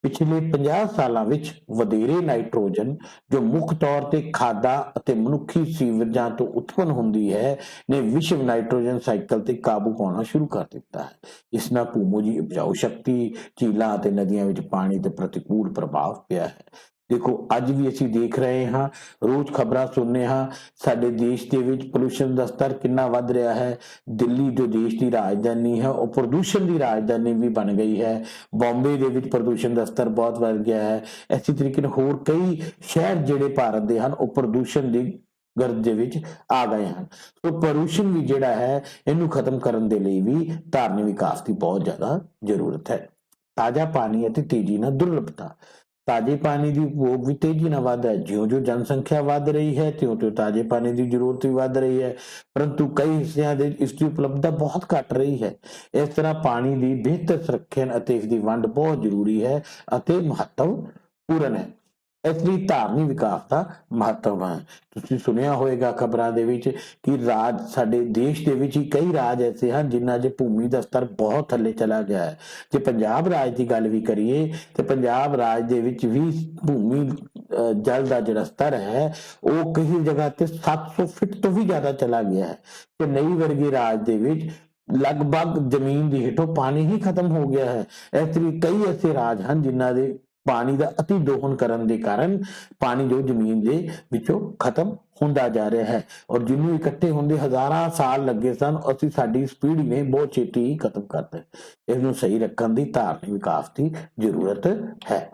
ਪਿਛਲੇ 50 ਸਾਲਾਂ ਵਿੱਚ ਵਧੇਰੇ ਨਾਈਟ੍ਰੋਜਨ, ਜੋ ਮੁੱਖ ਤੌਰ ਤੇ ਖਾਦਾਂ ਅਤੇ ਮਨੁੱਖੀ ਸੀਵਰੇਜਾਂ ਤੋਂ ਉਤਪੰਨ ਹੁੰਦੀ ਹੈ, ਨੇ ਵਿਸ਼ਵ ਨਾਈਟ੍ਰੋਜਨ ਸਾਈਕਲ ਤੇ ਕਾਬੂ ਪਾਉਣਾ ਸ਼ੁਰੂ ਕਰ ਦਿੱਤਾ ਹੈ। ਇਸ ਨਾਲ ਭੂਮੀ ਉਪਜਾਊ ਸ਼ਕਤੀ, ਝੀਲਾਂ ਅਤੇ ਨਦੀਆਂ ਵਿੱਚ ਪਾਣੀ ਤੇ ਪ੍ਰਤੀਕੂਲ ਪ੍ਰਭਾਵ ਪਿਆ ਹੈ। ਦੇਖੋ ਅੱਜ ਵੀ ਅਸੀਂ ਦੇਖ ਰਹੇ ਹਾਂ, ਰੋਜ਼ ਖਬਰਾਂ ਸੁਣਨੇ ਹਾਂ, ਸਾਡੇ ਦੇਸ਼ ਦੇ ਵਿੱਚ ਪੋਲੂਸ਼ਨ ਦਾ ਸਤਰ ਕਿੰਨਾ ਵੱਧ ਰਿਹਾ ਹੈ। ਦਿੱਲੀ ਜੋ ਦੇਸ਼ ਦੀ ਰਾਜਧਾਨੀ ਹੈ ਉਹ ਪ੍ਰਦੂਸ਼ਣ ਦੀ ਰਾਜਧਾਨੀ ਵੀ ਬਣ ਗਈ ਹੈ। ਬੰਬੇ ਦੇ ਵਿੱਚ ਪ੍ਰਦੂਸ਼ਣ ਦਾ ਸਤਰ ਬਹੁਤ ਵੱਧ ਗਿਆ ਹੈ। ਇਸੇ ਤਰੀਕੇ ਨਾਲ ਹੋਰ ਕਈ ਸ਼ਹਿਰ ਜਿਹੜੇ ਭਾਰਤ ਦੇ ਹਨ ਉਹ ਪ੍ਰਦੂਸ਼ਣ ਦੀ ਗਰਦ ਦੇ ਵਿੱਚ ਆ ਗਏ ਹਨ। ਸੋ ਪ੍ਰਦੂਸ਼ਣ ਵੀ ਜਿਹੜਾ ਹੈ ਇਹਨੂੰ ਖਤਮ ਕਰਨ ਦੇ ਲਈ ਵੀ ਧਾਰਨੀ ਵਿਕਾਸ ਦੀ ਬਹੁਤ ਜ਼ਿਆਦਾ ਜ਼ਰੂਰਤ ਹੈ। ਤਾਜ਼ਾ ਪਾਣੀ ਅਤੇ ਤੇਜ਼ੀ ਨਾਲ ਦੁਰਲਭਤਾ। ਤਾਜ਼ੇ ਪਾਣੀ ਦੀ ਉਪਭੋਗ ਵੀ ਤੇਜ਼ੀ ਨਾਲ ਵੱਧ ਹੈ। ਜਿਉਂ-ਜਿਉਂ ਜਨਸੰਖਿਆ ਵੱਧ ਰਹੀ ਹੈ, ਤਿਉਂ-ਤਿਉਂ ਤਾਜ਼ੇ ਪਾਣੀ ਦੀ ਜ਼ਰੂਰਤ ਵੀ ਵੱਧ ਰਹੀ ਹੈ, ਪਰੰਤੂ ਕਈ ਹਿੱਸਿਆਂ ਦੇ ਇਸ ਦੀ ਉਪਲਬਧਤਾ ਬਹੁਤ ਘੱਟ ਰਹੀ ਹੈ। ਇਸ ਤਰ੍ਹਾਂ ਪਾਣੀ ਦੀ ਬਿਹਤਰ ਸੰਰਖਣ ਅਤੇ ਇਸ ਦੀ ਵੰਡ ਬਹੁਤ ਜ਼ਰੂਰੀ ਹੈ ਅਤੇ ਮਹੱਤਵਪੂਰਨ ਹੈ। ਇਸ ਲਈ ਧਾਰਨੀ ਵਿਕਾਸ ਦਾ ਮਹੱਤਵ ਹੈ। ਤੁਸੀਂ ਸੁਣਿਆ ਹੋਵੇਗਾ ਖਬਰਾਂ ਦੇ ਵਿੱਚ ਕਿ ਰਾਜ ਸਾਡੇ ਦੇਸ਼ ਦੇ ਵਿੱਚ ਹੀ ਕਈ ਰਾਜ ਐਸੇ ਹਨ ਜਿਨ੍ਹਾਂ 'ਚ ਭੂਮੀ ਦਾ ਸਤਰ ਬਹੁਤ ਥੱਲੇ ਚਲਾ ਗਿਆ ਹੈ। ਜੇ ਪੰਜਾਬ ਰਾਜ ਦੀ ਗੱਲ ਵੀ ਕਰੀਏ ਤੇ ਪੰਜਾਬ ਰਾਜ ਦੇ ਵਿੱਚ ਵੀ ਭੂਮੀ ਜਲ ਦਾ ਜਿਹੜਾ ਸਤਰ ਹੈ ਉਹ ਕਈ ਜਗ੍ਹਾ ਤੇ 700 ਫਿਟ ਤੋਂ ਵੀ ਜ਼ਿਆਦਾ ਚਲਾ ਗਿਆ ਹੈ। ਚੇਨਈ ਵਰਗੇ ਰਾਜ ਦੇ ਵਿੱਚ ਲਗਭਗ ਜ਼ਮੀਨ ਦੀ ਹੇਠੋਂ ਪਾਣੀ ਹੀ ਖਤਮ ਹੋ ਗਿਆ ਹੈ। ਇਸ ਲਈ ਕਈ ਐਸੇ ਰਾਜ ਹਨ ਜਿਨ੍ਹਾਂ ਦੇ ਪਾਣੀ ਦਾ ਅਤੀ ਦੋਹਨ ਕਰਨ ਦੇ ਕਾਰਨ ਪਾਣੀ ਜੋ ਜ਼ਮੀਨ ਦੇ ਵਿੱਚੋਂ ਖਤਮ ਹੁੰਦਾ ਜਾ ਰਿਹਾ ਹੈ, ਔਰ ਜਿਹਨੂੰ ਇਕੱਠੇ ਹੁੰਦੇ ਹਜ਼ਾਰਾਂ ਸਾਲ ਲੱਗੇ ਸਨ, ਅਸੀਂ ਸਾਡੀ ਇਸ ਪੀੜ੍ਹੀ ਨੇ ਬਹੁਤ ਛੇਤੀ ਹੀ ਖਤਮ ਕਰ ਦਿੱਤਾ। ਇਸ ਨੂੰ ਸਹੀ ਰੱਖਣ ਦੀ ਧਾਰਨੀ ਵਿਕਾਸ ਦੀ ਜ਼ਰੂਰਤ ਹੈ।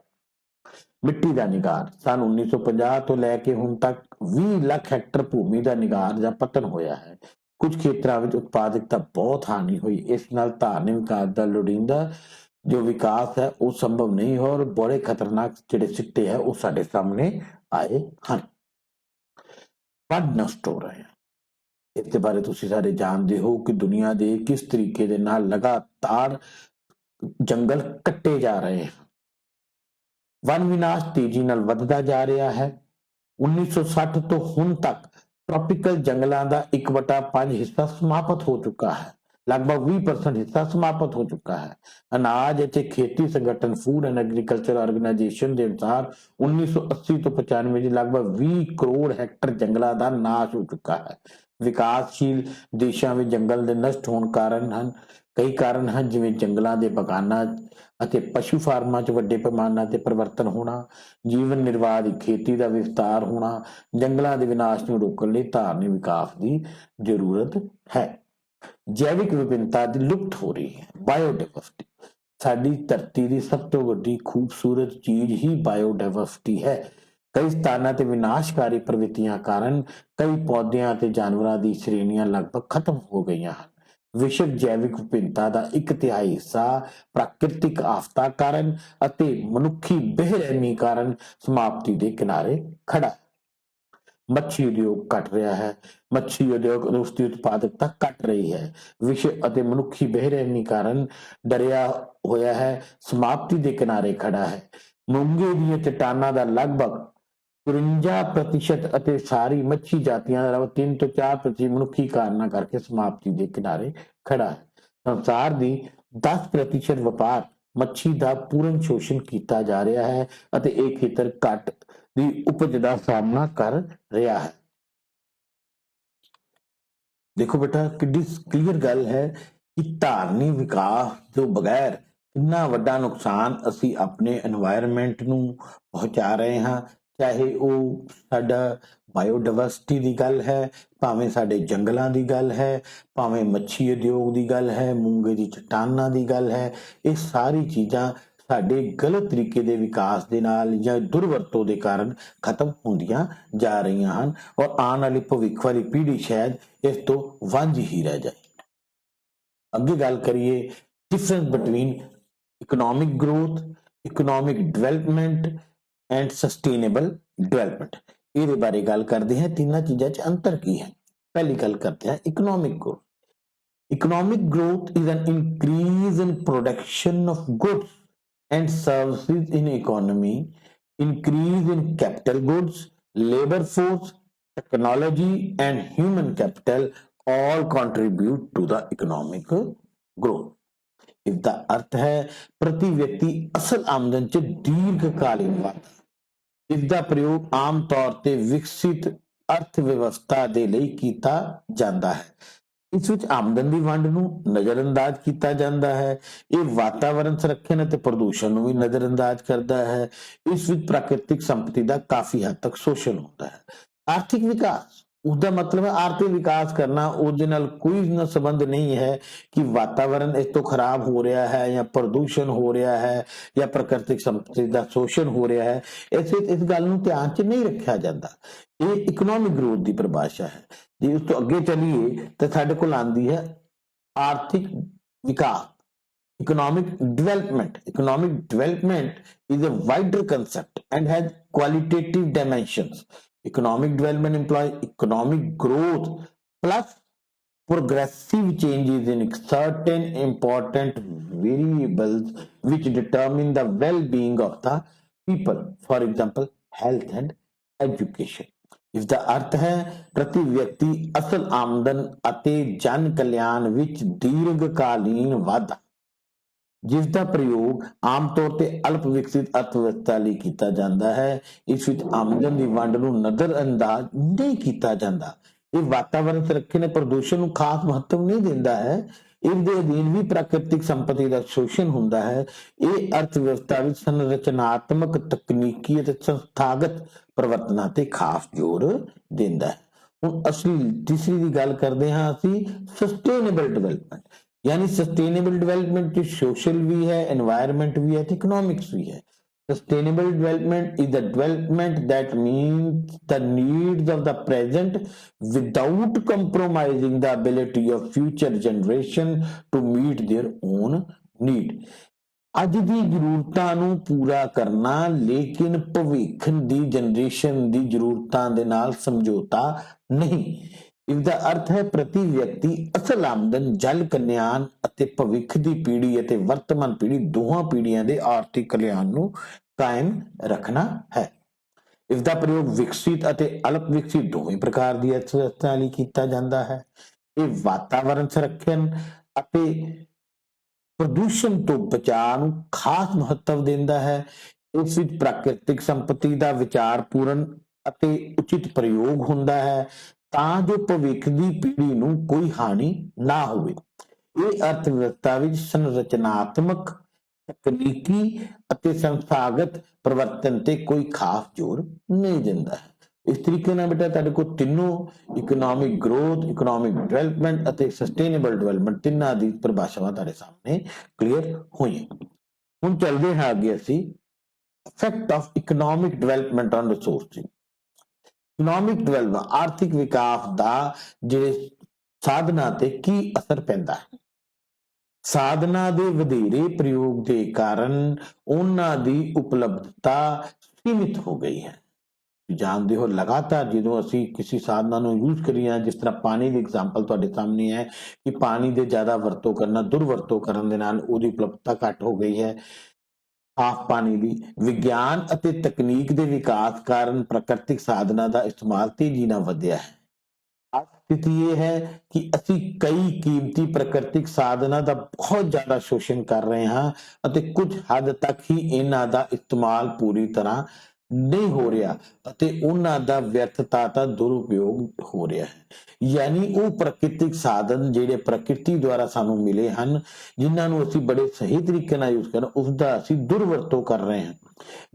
ਮਿੱਟੀ ਦਾ ਨਿਗਾਰ। ਸੰਨ 1950 ਤੋਂ ਲੈ ਕੇ ਹੁਣ ਤੱਕ 20 ਲੱਖ ਹੈਕਟਰ ਭੂਮੀ ਦਾ ਨਿਗਾਰ ਜਾਂ ਪਤਨ ਹੋਇਆ ਹੈ। ਕੁਝ ਖੇਤਰਾਂ ਵਿੱਚ ਉਤਪਾਦਕਤਾ ਬਹੁਤ ਹਾਨੀ ਹੋਈ। ਇਸ ਨਾਲ ਧਾਰਨੀ ਵਿਕਾਸ ਦਾ ਲੋੜੀਂਦਾ ਜੋ ਵਿਕਾਸ ਹੈ ਉਹ ਸੰਭਵ ਨਹੀਂ ਹੋ, ਔਰ ਬੜੇ ਖਤਰਨਾਕ ਜਿਹੜੇ ਸਿੱਟੇ ਹੈ ਉਹ ਸਾਡੇ ਸਾਹਮਣੇ ਆਏ ਹਨ। ਵੰਡ ਨਸ਼ਟ ਹੋ ਰਹੇ ਹਨ। ਇਸ ਦੇ ਬਾਰੇ ਤੁਸੀਂ ਸਾਰੇ ਜਾਣਦੇ ਹੋ ਕਿ ਦੁਨੀਆ ਦੇ ਕਿਸ ਤਰੀਕੇ ਦੇ ਨਾਲ ਲਗਾਤਾਰ ਜੰਗਲ ਕੱਟੇ ਜਾ ਰਹੇ ਹਨ। ਵਨ ਵਿਨਾਸ਼ ਤੇਜ਼ੀ ਨਾਲ ਵੱਧਦਾ ਜਾ ਰਿਹਾ ਹੈ। 1960 ਤੋਂ ਹੁਣ ਤੱਕ ਟ੍ਰੋਪੀਕਲ ਜੰਗਲਾਂ ਦਾ 1/5 ਹਿੱਸਾ ਸਮਾਪਤ ਹੋ ਚੁੱਕਾ ਹੈ। लगभग 20% हिस्सा समाप्त हो चुका है। अनाज ਅਤੇ खेती संगठन फूड एंड एग्रीकल्चर ऑर्गेनाइजेशन ਦੇ ਅਨੁਸਾਰ 1980 ਤੋਂ 95 ਚ ਲਗਭਗ 20 ਕਰੋੜ ਹੈਕਟਰ ਜੰਗਲਾਂ ਦਾ ਨਾਸ਼ ਹੋ ਚੁੱਕਾ ਹੈ। ਵਿਕਾਸਸ਼ੀਲ ਦੇਸ਼ਾਂ ਵਿੱਚ ਜੰਗਲ ਦੇ ਨਸ਼ਟ ਹੋਣ ਕਾਰਨ ਹਨ ਕਈ ਕਾਰਨ ਹਨ, ਜਿਵੇਂ ਜੰਗਲਾਂ ਦੇ ਬਗਾਨਾਂ ਅਤੇ ਪਸ਼ੂ ਫਾਰਮਾਂ 'ਚ ਵੱਡੇ ਪੈਮਾਨੇ ਤੇ ਪਰਿਵਰਤਨ ਹੋਣਾ, ਜੀਵਨ ਨਿਰਵਾਹ ਦੀ ਖੇਤੀ ਦਾ ਵਿਸਤਾਰ ਹੋਣਾ, ਜੰਗਲਾਂ ਦੇ ਵਿਨਾਸ਼ ਨੂੰ ਰੋਕਣ ਲਈ ਧਾਰਨੀ ਵਿਕਾਸ ਦੀ ਜ਼ਰੂਰਤ ਹੈ। ਜੈਵਿਕ ਵਿਭਿੰਨਤਾ ਦੀ ਲੁਪਤ ਹੋ ਰਹੀ ਹੈ। ਬਾਇਓਡਾਇਵਰਸਿਟੀ ਸਾਡੀ ਧਰਤੀ ਦੀ ਸਭ ਤੋਂ ਵੱਡੀ ਖੂਬਸੂਰਤ ਚੀਜ਼ ਹੀ ਬਾਇਓਡਾਇਵਰਸਿਟੀ ਹੈ। ਕਈ ਸਥਾਨਾਂ ਤੇ ਵਿਨਾਸ਼ਕਾਰੀ ਪ੍ਰਵਿਰਤੀਆਂ ਕਾਰਨ ਕਈ ਪੌਦਿਆਂ ਅਤੇ ਜਾਨਵਰਾਂ ਦੀ ਸ਼੍ਰੇਣੀਆਂ ਲਗਭਗ ਖਤਮ ਹੋ ਗਈਆਂ ਹਨ। ਵਿਸ਼ਵ ਜੈਵਿਕ ਵਿਭਿੰਨਤਾ ਦਾ 1/3 ਹਿੱਸਾ ਪ੍ਰਾਕਿਰਤਿਕ ਆਫਤਾਂ ਕਾਰਨ ਅਤੇ ਮਨੁੱਖੀ ਬੇਰਹਿਮੀ ਕਾਰਨ ਸਮਾਪਤੀ ਦੇ ਕਿਨਾਰੇ ਖੜਾ ਹੈ। ਮੱਛੀ ਉਦਯੋਗ ਘਟ ਰਿਹਾ ਹੈ। ਮੱਛੀ ਉਦਯੋਗ ਉਸ ਦੀ ਉਤਪਾਦਕਤਾ ਘਟ ਰਹੀ ਹੈ। ਵਿਸ਼ਵ ਅਤੇ ਮਨੁੱਖੀ ਬੇਰਹਿਮੀ ਕਾਰਨ ਡਰਿਆ ਹੋਇਆ ਹੈ, ਸਮਾਪਤੀ ਦੇ ਕਿਨਾਰੇ ਖੜਾ ਹੈ। ਮੂੰਗੇ ਦੀਆਂ ਚਟਾਨਾਂ ਦਾ ਲਗਭਗ 53% ਅਤੇ ਸਾਰੀ ਮੱਛੀ ਜਾਤੀਆਂ ਦਾ 3 ਤੋਂ 4% ਮਨੁੱਖੀ ਕਾਰਨਾਂ ਕਰਕੇ ਸਮਾਪਤੀ ਦੇ ਕਿਨਾਰੇ ਖੜਾ ਹੈ। ਸੰਸਾਰ ਦੀ 10% ਵਪਾਰ ਮੱਛੀ ਦਾ ਪੂਰਨ ਸ਼ੋਸ਼ਣ ਕੀਤਾ ਜਾ ਰਿਹਾ ਹੈ ਅਤੇ ਇਹ ਖੇਤਰ ਘੱਟ ਦੀ ਉਪਜ ਦਾ ਸਾਹਮਣਾ ਕਰ ਰਿਹਾ ਹੈ। ਦੇਖੋ ਬੇਟਾ ਕਿੰਨੀ ਕਲੀਅਰ ਗੱਲ ਹੈ ਕਿ ਧਾਰਨੀ ਵਿਕਾਸ ਤੋਂ ਬਗੈਰ ਕਿੰਨਾ ਵੱਡਾ ਨੁਕਸਾਨ ਅਸੀਂ ਆਪਣੇ এনवायरमेंट ਨੂੰ ਪਹੁੰਚਾ ਰਹੇ ਹਾਂ। ਚਾਹੇ ਉਹ ਸਾਡਾ ਬਾਇਓਡਾਇਵਰਸਿਟੀ ਦੀ ਗੱਲ ਹੈ, ਭਾਵੇਂ ਸਾਡੇ ਜੰਗਲਾਂ ਦੀ ਗੱਲ ਹੈ, ਭਾਵੇਂ ਮੱਛੀ ਉਦਯੋਗ ਦੀ ਗੱਲ ਹੈ, ਮੂੰਗੇ ਦੀ ਚਟਾਨਾਂ ਦੀ ਗੱਲ ਹੈ, ਇਹ ਸਾਰੀ ਚੀਜ਼ਾਂ ਸਾਡੇ ਗਲਤ ਤਰੀਕੇ ਦੇ ਵਿਕਾਸ ਦੇ ਨਾਲ ਜਾਂ ਦੁਰਵਰਤੋਂ ਦੇ ਕਾਰਨ ਖਤਮ ਹੁੰਦੀਆਂ ਜਾ ਰਹੀਆਂ ਹਨ ਔਰ ਆਉਣ ਵਾਲੀ ਭਵਿੱਖ ਵਾਲੀ ਪੀੜ੍ਹੀ ਸ਼ਾਇਦ ਇਸ ਤੋਂ ਵਾਂਝ ਹੀ ਰਹਿ ਜਾਏ। ਅੱਗੇ ਗੱਲ ਕਰੀਏ difference between economic growth, economic development and sustainable development. ਇਹਦੇ ਬਾਰੇ ਗੱਲ ਕਰਦੇ ਹਾਂ, ਤਿੰਨਾਂ ਚੀਜ਼ਾਂ 'ਚ ਅੰਤਰ ਕੀ ਹੈ। ਪਹਿਲੀ ਗੱਲ ਕਰਦੇ ਹਾਂ economic growth. Economic growth is an increase in production of goods and services in economy, increase in capital goods, labor force, technology and human capital all contribute to the economic growth. इसका अर्थ है प्रति व्यक्ति असल आमदन च दीर्घकालीन वाਧਾ। इसका प्रयोग आम तौर ते विकसित अर्थव्यवस्था ਦੇ ਲਈ ਕੀਤਾ ਜਾਂਦਾ ਹੈ। ਇਸ ਵਿੱਚ ਆਮਦਨ ਦੀ ਵੰਡ ਨੂੰ ਨਜ਼ਰਅੰਦਾਜ਼ ਕੀਤਾ ਜਾਂਦਾ ਹੈ। ਇਹ ਵਾਤਾਵਰਣ ਸੰਰਖਣ ਅਤੇ ਪ੍ਰਦੂਸ਼ਣ ਨੂੰ ਵੀ ਨਜ਼ਰਅੰਦਾਜ਼ ਕਰਦਾ ਹੈ। ਇਸ ਵਿੱਚ ਪ੍ਰਾਕਿਰਤਿਕ ਸੰਪਤੀ ਦਾ ਕਾਫੀ ਹੱਦ ਤੱਕ ਸ਼ੋਸ਼ਣ ਹੁੰਦਾ ਹੈ। ਆਰਥਿਕ ਵਿਕਾਸ उसका मतलब है आर्थिक विकास करना, उसके नाल कोई ना संबंध नहीं है कि वातावरण इस तो खराब हो रहा है या प्रदूषण हो रहा है या प्राकृतिक संपत्ति का शोषण हो रहा है। ऐसे इस गल नूं ध्यान च नहीं रखा जाता। ये इकोनॉमिक ग्रोथ की परिभाषा है। जे उस तो अगे चलीए तो साडे कोल आंदी है आर्थिक विकास, economic development. Economic development is a wider concept and has qualitative dimensions. Economic development implies economic growth plus progressive changes in certain important variables which determine the well-being of the people. For example, health and education. इसका अर्थ है प्रति व्यक्ति असल आमदन ਅਤੇ ਜਨ ਕਲਿਆਣ ਵਿੱਚ ਦੀਰਘਕਾਲੀਨ ਵਾਧਾ, ਜਿਸ ਦਾ ਪ੍ਰਯੋਗ ਆਮ ਤੌਰ ਤੇ ਅਲਪ ਵਿਕਸਿਤ ਅਰਥਵਿਵਸਥਾ ਲਈ ਕੀਤਾ ਜਾਂਦਾ ਹੈ। ਇਸ ਵਿੱਚ ਆਮਦਨ ਦੀ ਵੰਡ ਨੂੰ ਨਜ਼ਰਅੰਦਾਜ਼ ਨਹੀਂ ਕੀਤਾ ਜਾਂਦਾ। ਇਹ ਵਾਤਾਵਰਣ ਸੰਰਖਣ ਅਤੇ ਪ੍ਰਦੂਸ਼ਣ ਨੂੰ ਖਾਸ ਮਹੱਤਵ ਨਹੀਂ ਦਿੰਦਾ ਹੈ। ਇਸ ਦੇ ਅਧੀਨ ਵੀ ਪ੍ਰਾਕਿਰਤਿਕ ਸੰਪਤੀ ਦਾ ਸ਼ੋਸ਼ਣ ਹੁੰਦਾ ਹੈ। ਇਹ ਅਰਥਵਿਵਸਥਾ ਵਿੱਚ ਸੰਰਚਨਾਤਮਕ, ਤਕਨੀਕੀ ਅਤੇ ਸੰਸਥਾਗਤ ਪਰਿਵਰਤਨਾਂ ਤੇ ਖਾਸ ਜ਼ੋਰ ਦਿੰਦਾ ਹੈ। ਹੁਣ ਅਸੀਂ ਤੀਸਰੀ ਦੀ ਗੱਲ ਕਰਦੇ ਹਾਂ ਅਸੀਂ ਸਸਟੇਨੇਬਲ ਡਿਵੈਲਪਮੈਂਟ। यानी सस्टेनेबल डेवलपमेंट जो सोशल भी है, एनवायरमेंट भी है, इकोनॉमिक्स भी है। Sustainable development is the development that means the needs of the present without compromising the ability of future generation to meet their own need. ਅੱਜ ਦੀ ਜ਼ਰੂਰਤਾਂ ਨੂੰ ਪੂਰਾ ਕਰਨਾ, ਲੇਕਿਨ ਭਵਿੱਖ ਦੀ ਜਨਰੇਸ਼ਨ ਦੀ ਜ਼ਰੂਰਤਾਂ ਦੇ ਨਾਲ ਸਮਝੌਤਾ ਨਹੀਂ। इसका अर्थ है प्रति व्यक्ति असल आमदन, जल कल्याण ਅਤੇ ਭਵਿੱਖ ਦੀ ਪੀੜ੍ਹੀ ਅਤੇ ਵਰਤਮਾਨ ਪੀੜ੍ਹੀ ਦੋਹਾਂ ਪੀੜ੍ਹੀਆਂ ਦੇ ਆਰਥਿਕ ਕਲਿਆਣ ਨੂੰ ਕਾਇਮ ਰੱਖਣਾ ਹੈ। ਇਸ ਦਾ ਪ੍ਰਯੋਗ ਵਿਕਸਿਤ ਅਤੇ ਅਲਪ ਵਿਕਸਿਤ ਦੋਵੇਂ ਪ੍ਰਕਾਰ ਦੀ ਅਰਥਵਿਵਸਥਾ ਲਈ ਕੀਤਾ ਜਾਂਦਾ ਹੈ। ਇਹ ਵਾਤਾਵਰਣ ਸੰਰਖਣ ਅਤੇ ਪ੍ਰਦੂਸ਼ਣ ਤੋਂ ਬਚਾਅ ਨੂੰ ਖਾਸ ਮਹੱਤਵ ਦਿੰਦਾ ਹੈ। ਇਸ ਵਿੱਚ ਪ੍ਰਾਕਿਰਤਿਕ ਸੰਪਤੀ ਦਾ ਵਿਚਾਰਪੂਰਨ ਅਤੇ ਉਚਿਤ ਪ੍ਰਯੋਗ ਹੁੰਦਾ ਹੈ ਤਾਂ ਜੋ ਭਵਿੱਖ ਦੀ ਪੀੜ੍ਹੀ ਨੂੰ ਕੋਈ ਹਾਨੀ ਨਾ ਹੋਵੇ। ਇਹ ਅਰਥ ਵਿਵਸਥਾ ਵਿੱਚ ਸੰਰਚਨਾਤਮਕ, ਤਕਨੀਕੀ ਅਤੇ ਸੰਸਥਾਗਤ ਪਰਿਵਰਤਨ ਤੇ ਕੋਈ ਖਾਸ ਜ਼ੋਰ ਨਹੀਂ ਦਿੰਦਾ ਹੈ। ਇਸ ਤਰੀਕੇ ਨਾਲ ਬੇਟਾ ਤੁਹਾਡੇ ਕੋਲ ਤਿੰਨੋਂ ਇਕਨੋਮਿਕ ਗਰੋਥ, ਇਕਨੋਮਿਕ ਡਿਵੈਲਪਮੈਂਟ ਅਤੇ ਸਸਟੇਨੇਬਲ ਡਿਵੈਲਪਮੈਂਟ ਤਿੰਨਾਂ ਦੀ ਪਰਿਭਾਸ਼ਾਵਾਂ ਤੁਹਾਡੇ ਸਾਹਮਣੇ ਕਲੀਅਰ ਹੋਈਆਂ। ਹੁਣ ਚੱਲਦੇ ਹਾਂ ਅੱਗੇ ਅਸੀਂ effect of economic development on resources. Economic development ਆਰਥਿਕ ਵਿਕਾਸ ਦਾ ਜਿਹੜੇ ਸਾਧਨਾਂ ਤੇ ਕੀ ਅਸਰ ਪੈਂਦਾ ਹੈ। ਸਾਧਨਾਂ ਦੇ ਵਧੇਰੇ ਪ੍ਰਯੋਗ ਦੇ ਕਾਰਨ ਉਹਨਾਂ ਦੀ ਉਪਲਬਧਤਾ ਸੀਮਿਤ ਹੋ ਗਈ ਹੈ। ਜਾਣਦੇ ਹੋ ਲਗਾਤਾਰ ਜਦੋਂ ਅਸੀਂ ਕਿਸੇ ਸਾਧਨਾਂ ਨੂੰ ਯੂਜ਼ ਕਰੀਏ, ਜਿਸ ਤਰ੍ਹਾਂ ਪਾਣੀ ਦੀ ਐਗਜ਼ਾਮਪਲ ਤੁਹਾਡੇ ਸਾਹਮਣੇ ਹੈ ਕਿ ਪਾਣੀ ਦੇ ਜ਼ਿਆਦਾ ਵਰਤੋਂ ਕਰਨਾ, ਦੁਰਵਰਤੋਂ ਕਰਨ ਦੇ ਨਾਲ ਉਹਦੀ ਉਪਲਬਧਤਾ ਘੱਟ ਹੋ ਗਈ ਹੈ। ਸਾਫ਼ ਪਾਣੀ ਦੀ ਵਿਗਿਆਨ ਅਤੇ ਤਕਨੀਕ ਦੇ ਵਿਕਾਸ ਕਾਰਨ ਪ੍ਰਾਕਿਰਤਿਕ ਸਾਧਨਾਂ ਦਾ ਇਸਤੇਮਾਲ ਤੇਜ਼ੀ ਨਾਲ ਵਧਿਆ ਹੈ। ਸਥਿਤੀ ਇਹ ਹੈ ਕਿ ਅਸੀਂ ਕਈ ਕੀਮਤੀ ਪ੍ਰਾਕਿਰਤਿਕ ਸਾਧਨਾਂ ਦਾ ਬਹੁਤ ਜ਼ਿਆਦਾ ਸ਼ੋਸ਼ਣ ਕਰ ਰਹੇ ਹਾਂ ਅਤੇ ਕੁਝ ਹੱਦ ਤੱਕ ਹੀ ਇਹਨਾਂ ਦਾ ਇਸਤੇਮਾਲ ਪੂਰੀ ਤਰ੍ਹਾਂ ਨਹੀਂ ਹੋ ਰਿਹਾ ਅਤੇ ਉਹਨਾਂ ਦਾ ਵਿਅਰਥਤਾ ਦਾ ਦੁਰਉਪਯੋਗ ਹੋ ਰਿਹਾ ਹੈ। ਯਾਨੀ ਉਹ ਪ੍ਰਾਕਿਰਤਿਕ ਸਾਧਨ ਜਿਹੜੇ ਪ੍ਰਕਿਰਤੀ ਦੁਆਰਾ ਸਾਨੂੰ ਮਿਲੇ ਹਨ, ਜਿਨ੍ਹਾਂ ਨੂੰ ਅਸੀਂ ਬੜੇ ਸਹੀ ਤਰੀਕੇ ਨਾਲ ਯੂਜ਼ ਕਰਨਾ, ਉਸ ਦਾ ਅਸੀਂ ਦੁਰਵਰਤੋਂ ਕਰ ਰਹੇ ਹਾਂ,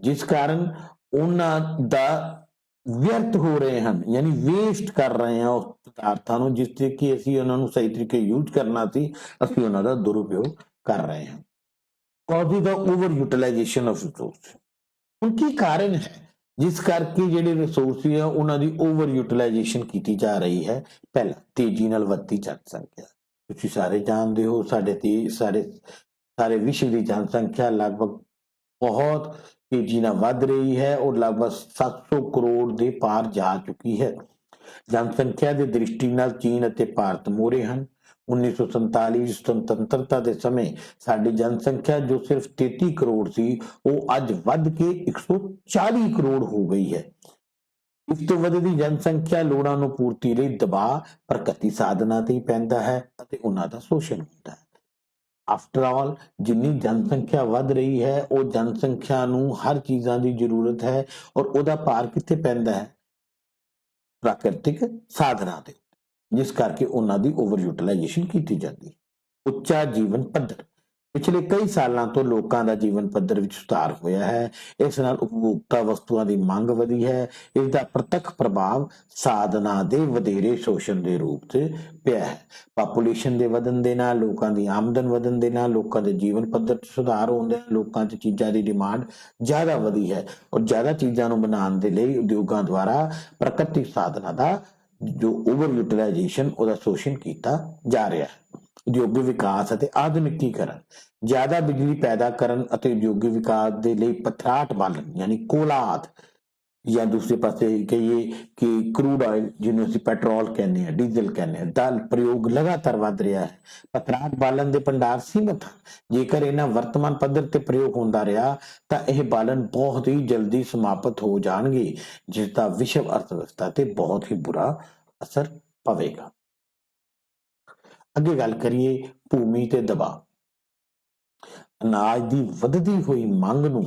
ਜਿਸ ਕਾਰਨ ਉਹਨਾਂ ਦਾ ਵਿਅਰਥ ਹੋ ਰਹੇ ਹਨ, ਯਾਨੀ ਵੇਸਟ ਕਰ ਰਹੇ ਹਾਂ ਉਸ ਪਦਾਰਥਾਂ ਨੂੰ, ਜਿਸ ਤੇ ਕਿ ਅਸੀਂ ਉਹਨਾਂ ਨੂੰ ਸਹੀ ਤਰੀਕੇ ਯੂਜ਼ ਕਰਨਾ ਸੀ, ਅਸੀਂ ਉਹਨਾਂ ਦਾ ਦੁਰਉਪਯੋਗ ਕਰ ਰਹੇ ਹਾਂ। Causes of over utilization of resource. ਹੁਣ ਕੀ ਕਾਰਨ ਹੈ ਜਿਸ ਕਰਕੇ ਜਿਹੜੇ ਰਿਸੋਰਸ ਹੈ ਉਹਨਾਂ ਦੀ ਓਵਰ ਯੂਟਿਲਾਈਜੇਸ਼ਨ ਕੀਤੀ ਜਾ ਰਹੀ ਹੈ। ਪਹਿਲਾ, ਤੇਜ਼ੀ ਨਾਲ ਵੱਧਦੀ ਜਨਸੰਖਿਆ। ਤੁਸੀਂ ਸਾਰੇ ਜਾਣਦੇ ਹੋ ਸਾਡੇ ਸਾਰੇ ਵਿਸ਼ਵ ਦੀ ਜਨਸੰਖਿਆ ਲਗਭਗ ਬਹੁਤ ਤੇਜ਼ੀ ਨਾਲ ਵੱਧ ਰਹੀ ਹੈ ਔਰ ਲਗਭਗ 700 ਕਰੋੜ ਦੇ ਪਾਰ ਜਾ ਚੁੱਕੀ ਹੈ। ਜਨਸੰਖਿਆ ਦੇ ਦ੍ਰਿਸ਼ਟੀ ਨਾਲ ਚੀਨ ਅਤੇ ਭਾਰਤ ਮੋਹਰੇ ਹਨ। 1947 ਸੁਤੰਤਰਤਾ ਦੇ ਸਮੇਂ ਸਾਡੀ ਜਨਸੰਖਿਆ ਜੋ ਸਿਰਫ 33 ਕਰੋੜ ਸੀ, ਉਹ ਅੱਜ ਵੱਧ ਕੇ 140 ਕਰੋੜ ਹੋ ਗਈ ਹੈ। ਇਸ ਤੋਂ ਵੱਧਦੀ ਜਨਸੰਖਿਆ ਲੋੜਾਂ ਨੂੰ ਪੂਰਤੀ ਲਈ ਦਬਾਅ ਪ੍ਰਕਿਰਤੀ ਸਾਧਨਾਂ ਤੇ ਹੀ ਪੈਂਦਾ ਹੈ ਅਤੇ ਉਹਨਾਂ ਦਾ ਸ਼ੋਸ਼ਣ ਹੁੰਦਾ ਹੈ। ਆਫਟਰ ਆਲ, ਜਿੰਨੀ ਜਨਸੰਖਿਆ ਵੱਧ ਰਹੀ ਹੈ, ਉਹ ਜਨਸੰਖਿਆ ਨੂੰ ਹਰ ਚੀਜ਼ਾਂ ਦੀ ਜ਼ਰੂਰਤ ਹੈ ਔਰ ਉਹਦਾ ਭਾਰ ਕਿੱਥੇ ਪੈਂਦਾ ਹੈ? ਪ੍ਰਾਕਿਰਤਿਕ ਸਾਧਨਾਂ ਤੇ, ਜਿਸ ਕਰਕੇ ਉਹਨਾਂ ਦੀ ਓਵਰ ਯੂਟਿਲਾਈਜੇਸ਼ਨ ਕੀਤੀ ਜਾਂਦੀ ਹੈ। ਉੱਚਾ ਜੀਵਨ ਪੱਧਰ। ਪਿਛਲੇ ਕਈ ਸਾਲਾਂ ਤੋਂ ਲੋਕਾਂ ਦਾ ਜੀਵਨ ਪੱਧਰ ਵਿੱਚ ਸੁਧਾਰ ਹੋਇਆ ਹੈ। ਇਸ ਨਾਲ ਉਪਭੋਗਤਾ ਵਸਤੂਆਂ ਦੀ ਮੰਗ ਵਧੀ ਹੈ। ਇਸ ਦਾ ਪ੍ਰਤੱਖ ਪ੍ਰਭਾਵ ਸਾਧਨਾਂ ਦੇ ਵਧੇਰੇ ਸ਼ੋਸ਼ਣ ਦੇ ਰੂਪ 'ਚ ਪਿਆ ਹੈ। ਪਾਪੂਲੇਸ਼ਨ ਦੇ ਵਧਣ ਦੇ ਨਾਲ, ਲੋਕਾਂ ਦੀ ਆਮਦਨ ਵਧਣ ਦੇ ਨਾਲ, ਲੋਕਾਂ ਦੇ ਜੀਵਨ ਪੱਧਰ 'ਚ ਸੁਧਾਰ ਹੋਣ ਦੇ ਨਾਲ ਲੋਕਾਂ 'ਚ ਚੀਜ਼ਾਂ ਦੀ ਡਿਮਾਂਡ ਜ਼ਿਆਦਾ ਵਧੀ ਹੈ ਔਰ ਜ਼ਿਆਦਾ ਚੀਜ਼ਾਂ ਨੂੰ ਬਣਾਉਣ ਦੇ ਲਈ ਉਦਯੋਗਾਂ ਦੁਆਰਾ ਪ੍ਰਾਕਿਰਤਿਕ ਸਾਧਨਾਂ ਦਾ ਜੋ ਓਵਰ ਯੂਟਿਲਾਈਜੇਸ਼ਨ, ਉਹਦਾ ਸ਼ੋਸ਼ਣ ਕੀਤਾ ਜਾ ਰਿਹਾ ਹੈ। ਉਦਯੋਗਿਕ ਵਿਕਾਸ ਅਤੇ ਆਧੁਨਿਕੀਕਰਨ। ਜ਼ਿਆਦਾ ਬਿਜਲੀ ਪੈਦਾ ਕਰਨ ਅਤੇ ਉਦਯੋਗਿਕ ਵਿਕਾਸ ਦੇ ਲਈ ਪਥਰਾਟ ਬਾਲਣ ਯਾਨੀ ਕੋਲਾ ਆਦਿ, ਜਾਂ ਦੂਸਰੇ ਪਾਸੇ ਕਹੀਏ ਕਿ ਕਰੂਡ ਆਇਲ, ਜਿਹਨੂੰ ਅਸੀਂ ਪੈਟਰੋਲ ਕਹਿੰਦੇ ਹਾਂ, ਡੀਜ਼ਲ ਕਹਿੰਦੇ ਹਾਂ, ਦਾ ਪ੍ਰਯੋਗ ਲਗਾਤਾਰ ਵੱਧ ਰਿਹਾ ਹੈ। ਪਥਰਾਟ ਬਾਲਣ ਦੇ ਭੰਡਾਰ ਸੀਮਤ ਹਨ। ਜੇਕਰ ਇਹਨਾਂ ਵਰਤਮਾਨ ਪੱਧਰ ਤੇ ਪ੍ਰਯੋਗ ਹੁੰਦਾ ਰਿਹਾ ਤਾਂ ਇਹ ਬਾਲਣ ਬਹੁਤ ਹੀ ਜਲਦੀ ਸਮਾਪਤ ਹੋ ਜਾਣਗੇ, ਜਿਸ ਦਾ ਵਿਸ਼ਵ ਅਰਥ ਵਿਵਸਥਾ ਤੇ ਬਹੁਤ ਹੀ ਬੁਰਾ ਅਸਰ ਪਵੇਗਾ। ਅੱਗੇ ਗੱਲ ਕਰੀਏ ਭੂਮੀ ਤੇ ਦਬਾਅ। ਅਨਾਜ ਦੀ ਵਧਦੀ ਹੋਈ ਮੰਗ ਨੂੰ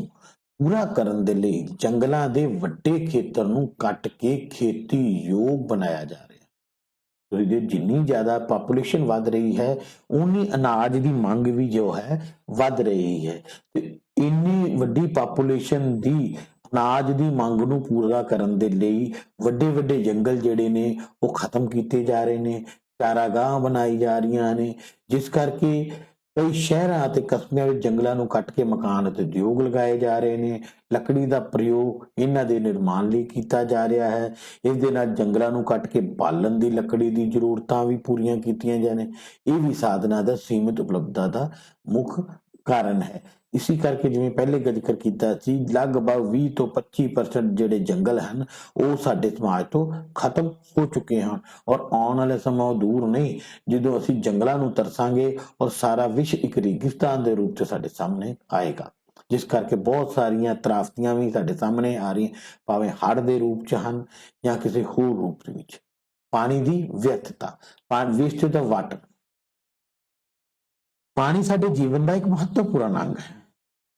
ਪੂਰਾ ਕਰਨ ਦੇ ਲਈ ਜੰਗਲਾਂ ਦੇ ਵੱਡੇ ਖੇਤਰ ਨੂੰ ਕੱਟ ਕੇ ਖੇਤੀ ਯੋਗ ਬਣਾਇਆ ਜਾ ਰਿਹਾ। ਜਿੰਨੀ ਜ਼ਿਆਦਾ ਪਾਪੂਲੇਸ਼ਨ ਵੱਧ ਰਹੀ ਹੈ, ਉਨੀ ਅਨਾਜ ਦੀ ਮੰਗ ਵੀ ਜੋ ਹੈ ਵੱਧ ਰਹੀ ਹੈ ਤੇ ਇੰਨੀ ਵੱਡੀ ਪਾਪੂਲੇਸ਼ਨ ਦੀ ਅਨਾਜ ਦੀ ਮੰਗ ਨੂੰ ਪੂਰਾ ਕਰਨ ਦੇ ਲਈ ਵੱਡੇ ਵੱਡੇ ਜੰਗਲ ਜਿਹੜੇ ਨੇ ਉਹ ਖਤਮ ਕੀਤੇ ਜਾ ਰਹੇ ਨੇ, ਚਾਰਾਗਾਹਾਂ ਬਣਾਈ ਜਾ ਰਹੀਆਂ ਨੇ, ਜਿਸ ਕਰਕੇ ਕਈ ਸ਼ਹਿਰਾਂ ਅਤੇ ਕਸਬਿਆਂ ਵਿੱਚ ਜੰਗਲਾਂ ਨੂੰ ਕੱਟ ਕੇ ਮਕਾਨ ਅਤੇ ਉਦਯੋਗ ਲਗਾਏ ਜਾ ਰਹੇ ਨੇ। ਲੱਕੜੀ ਦਾ ਪ੍ਰਯੋਗ ਇਹਨਾਂ ਦੇ ਨਿਰਮਾਣ ਲਈ ਕੀਤਾ ਜਾ ਰਿਹਾ ਹੈ। ਇਸ ਦੇ ਨਾਲ ਜੰਗਲਾਂ ਨੂੰ ਕੱਟ ਕੇ ਬਾਲਣ ਦੀ ਲੱਕੜੀ ਦੀ ਜ਼ਰੂਰਤਾਂ ਵੀ ਪੂਰੀਆਂ ਕੀਤੀਆਂ ਜਾਣ। ਇਹ ਵੀ ਸਾਧਨਾਂ ਦਾ ਸੀਮਿਤ ਉਪਲਬਧਤਾ ਦਾ ਮੁੱਖ ਕਾਰਨ ਹੈ। ਇਸੇ ਕਰਕੇ ਜਿਵੇਂ ਪਹਿਲੇ ਜ਼ਿਕਰ ਕੀਤਾ ਸੀ, ਲਗਭਗ 20 ਤੋਂ 25% ਜਿਹੜੇ ਜੰਗਲ ਹਨ ਉਹ ਸਾਡੇ ਸਮਾਜ ਤੋਂ ਖਤਮ ਹੋ ਚੁੱਕੇ ਹਨ ਔਰ ਆਉਣ ਵਾਲੇ ਸਮਾਂ ਦੂਰ ਨਹੀਂ ਜਦੋਂ ਅਸੀਂ ਜੰਗਲਾਂ ਨੂੰ ਤਰਸਾਂਗੇ ਔਰ ਸਾਰਾ ਵਿਸ਼ਵ ਇੱਕ ਰੇਗਿਸਤਾਨ ਦੇ ਰੂਪ 'ਚ ਸਾਡੇ ਸਾਹਮਣੇ ਆਏਗਾ, ਜਿਸ ਕਰਕੇ ਬਹੁਤ ਸਾਰੀਆਂ ਤਰਾਸਦੀਆਂ ਵੀ ਸਾਡੇ ਸਾਹਮਣੇ ਆ ਰਹੀਆਂ, ਭਾਵੇਂ ਹੜ੍ਹ ਦੇ ਰੂਪ 'ਚ ਹਨ ਜਾਂ ਕਿਸੇ ਹੋਰ ਰੂਪ ਦੇ ਵਿੱਚ। ਪਾਣੀ ਦੀ ਵਿਅਰਥਤਾ, ਵੇਸਟੇਜ ਆਫ ਵਾਟਰ। ਪਾਣੀ ਸਾਡੇ ਜੀਵਨ ਦਾ ਇੱਕ ਮਹੱਤਵਪੂਰਨ ਅੰਗ ਹੈ।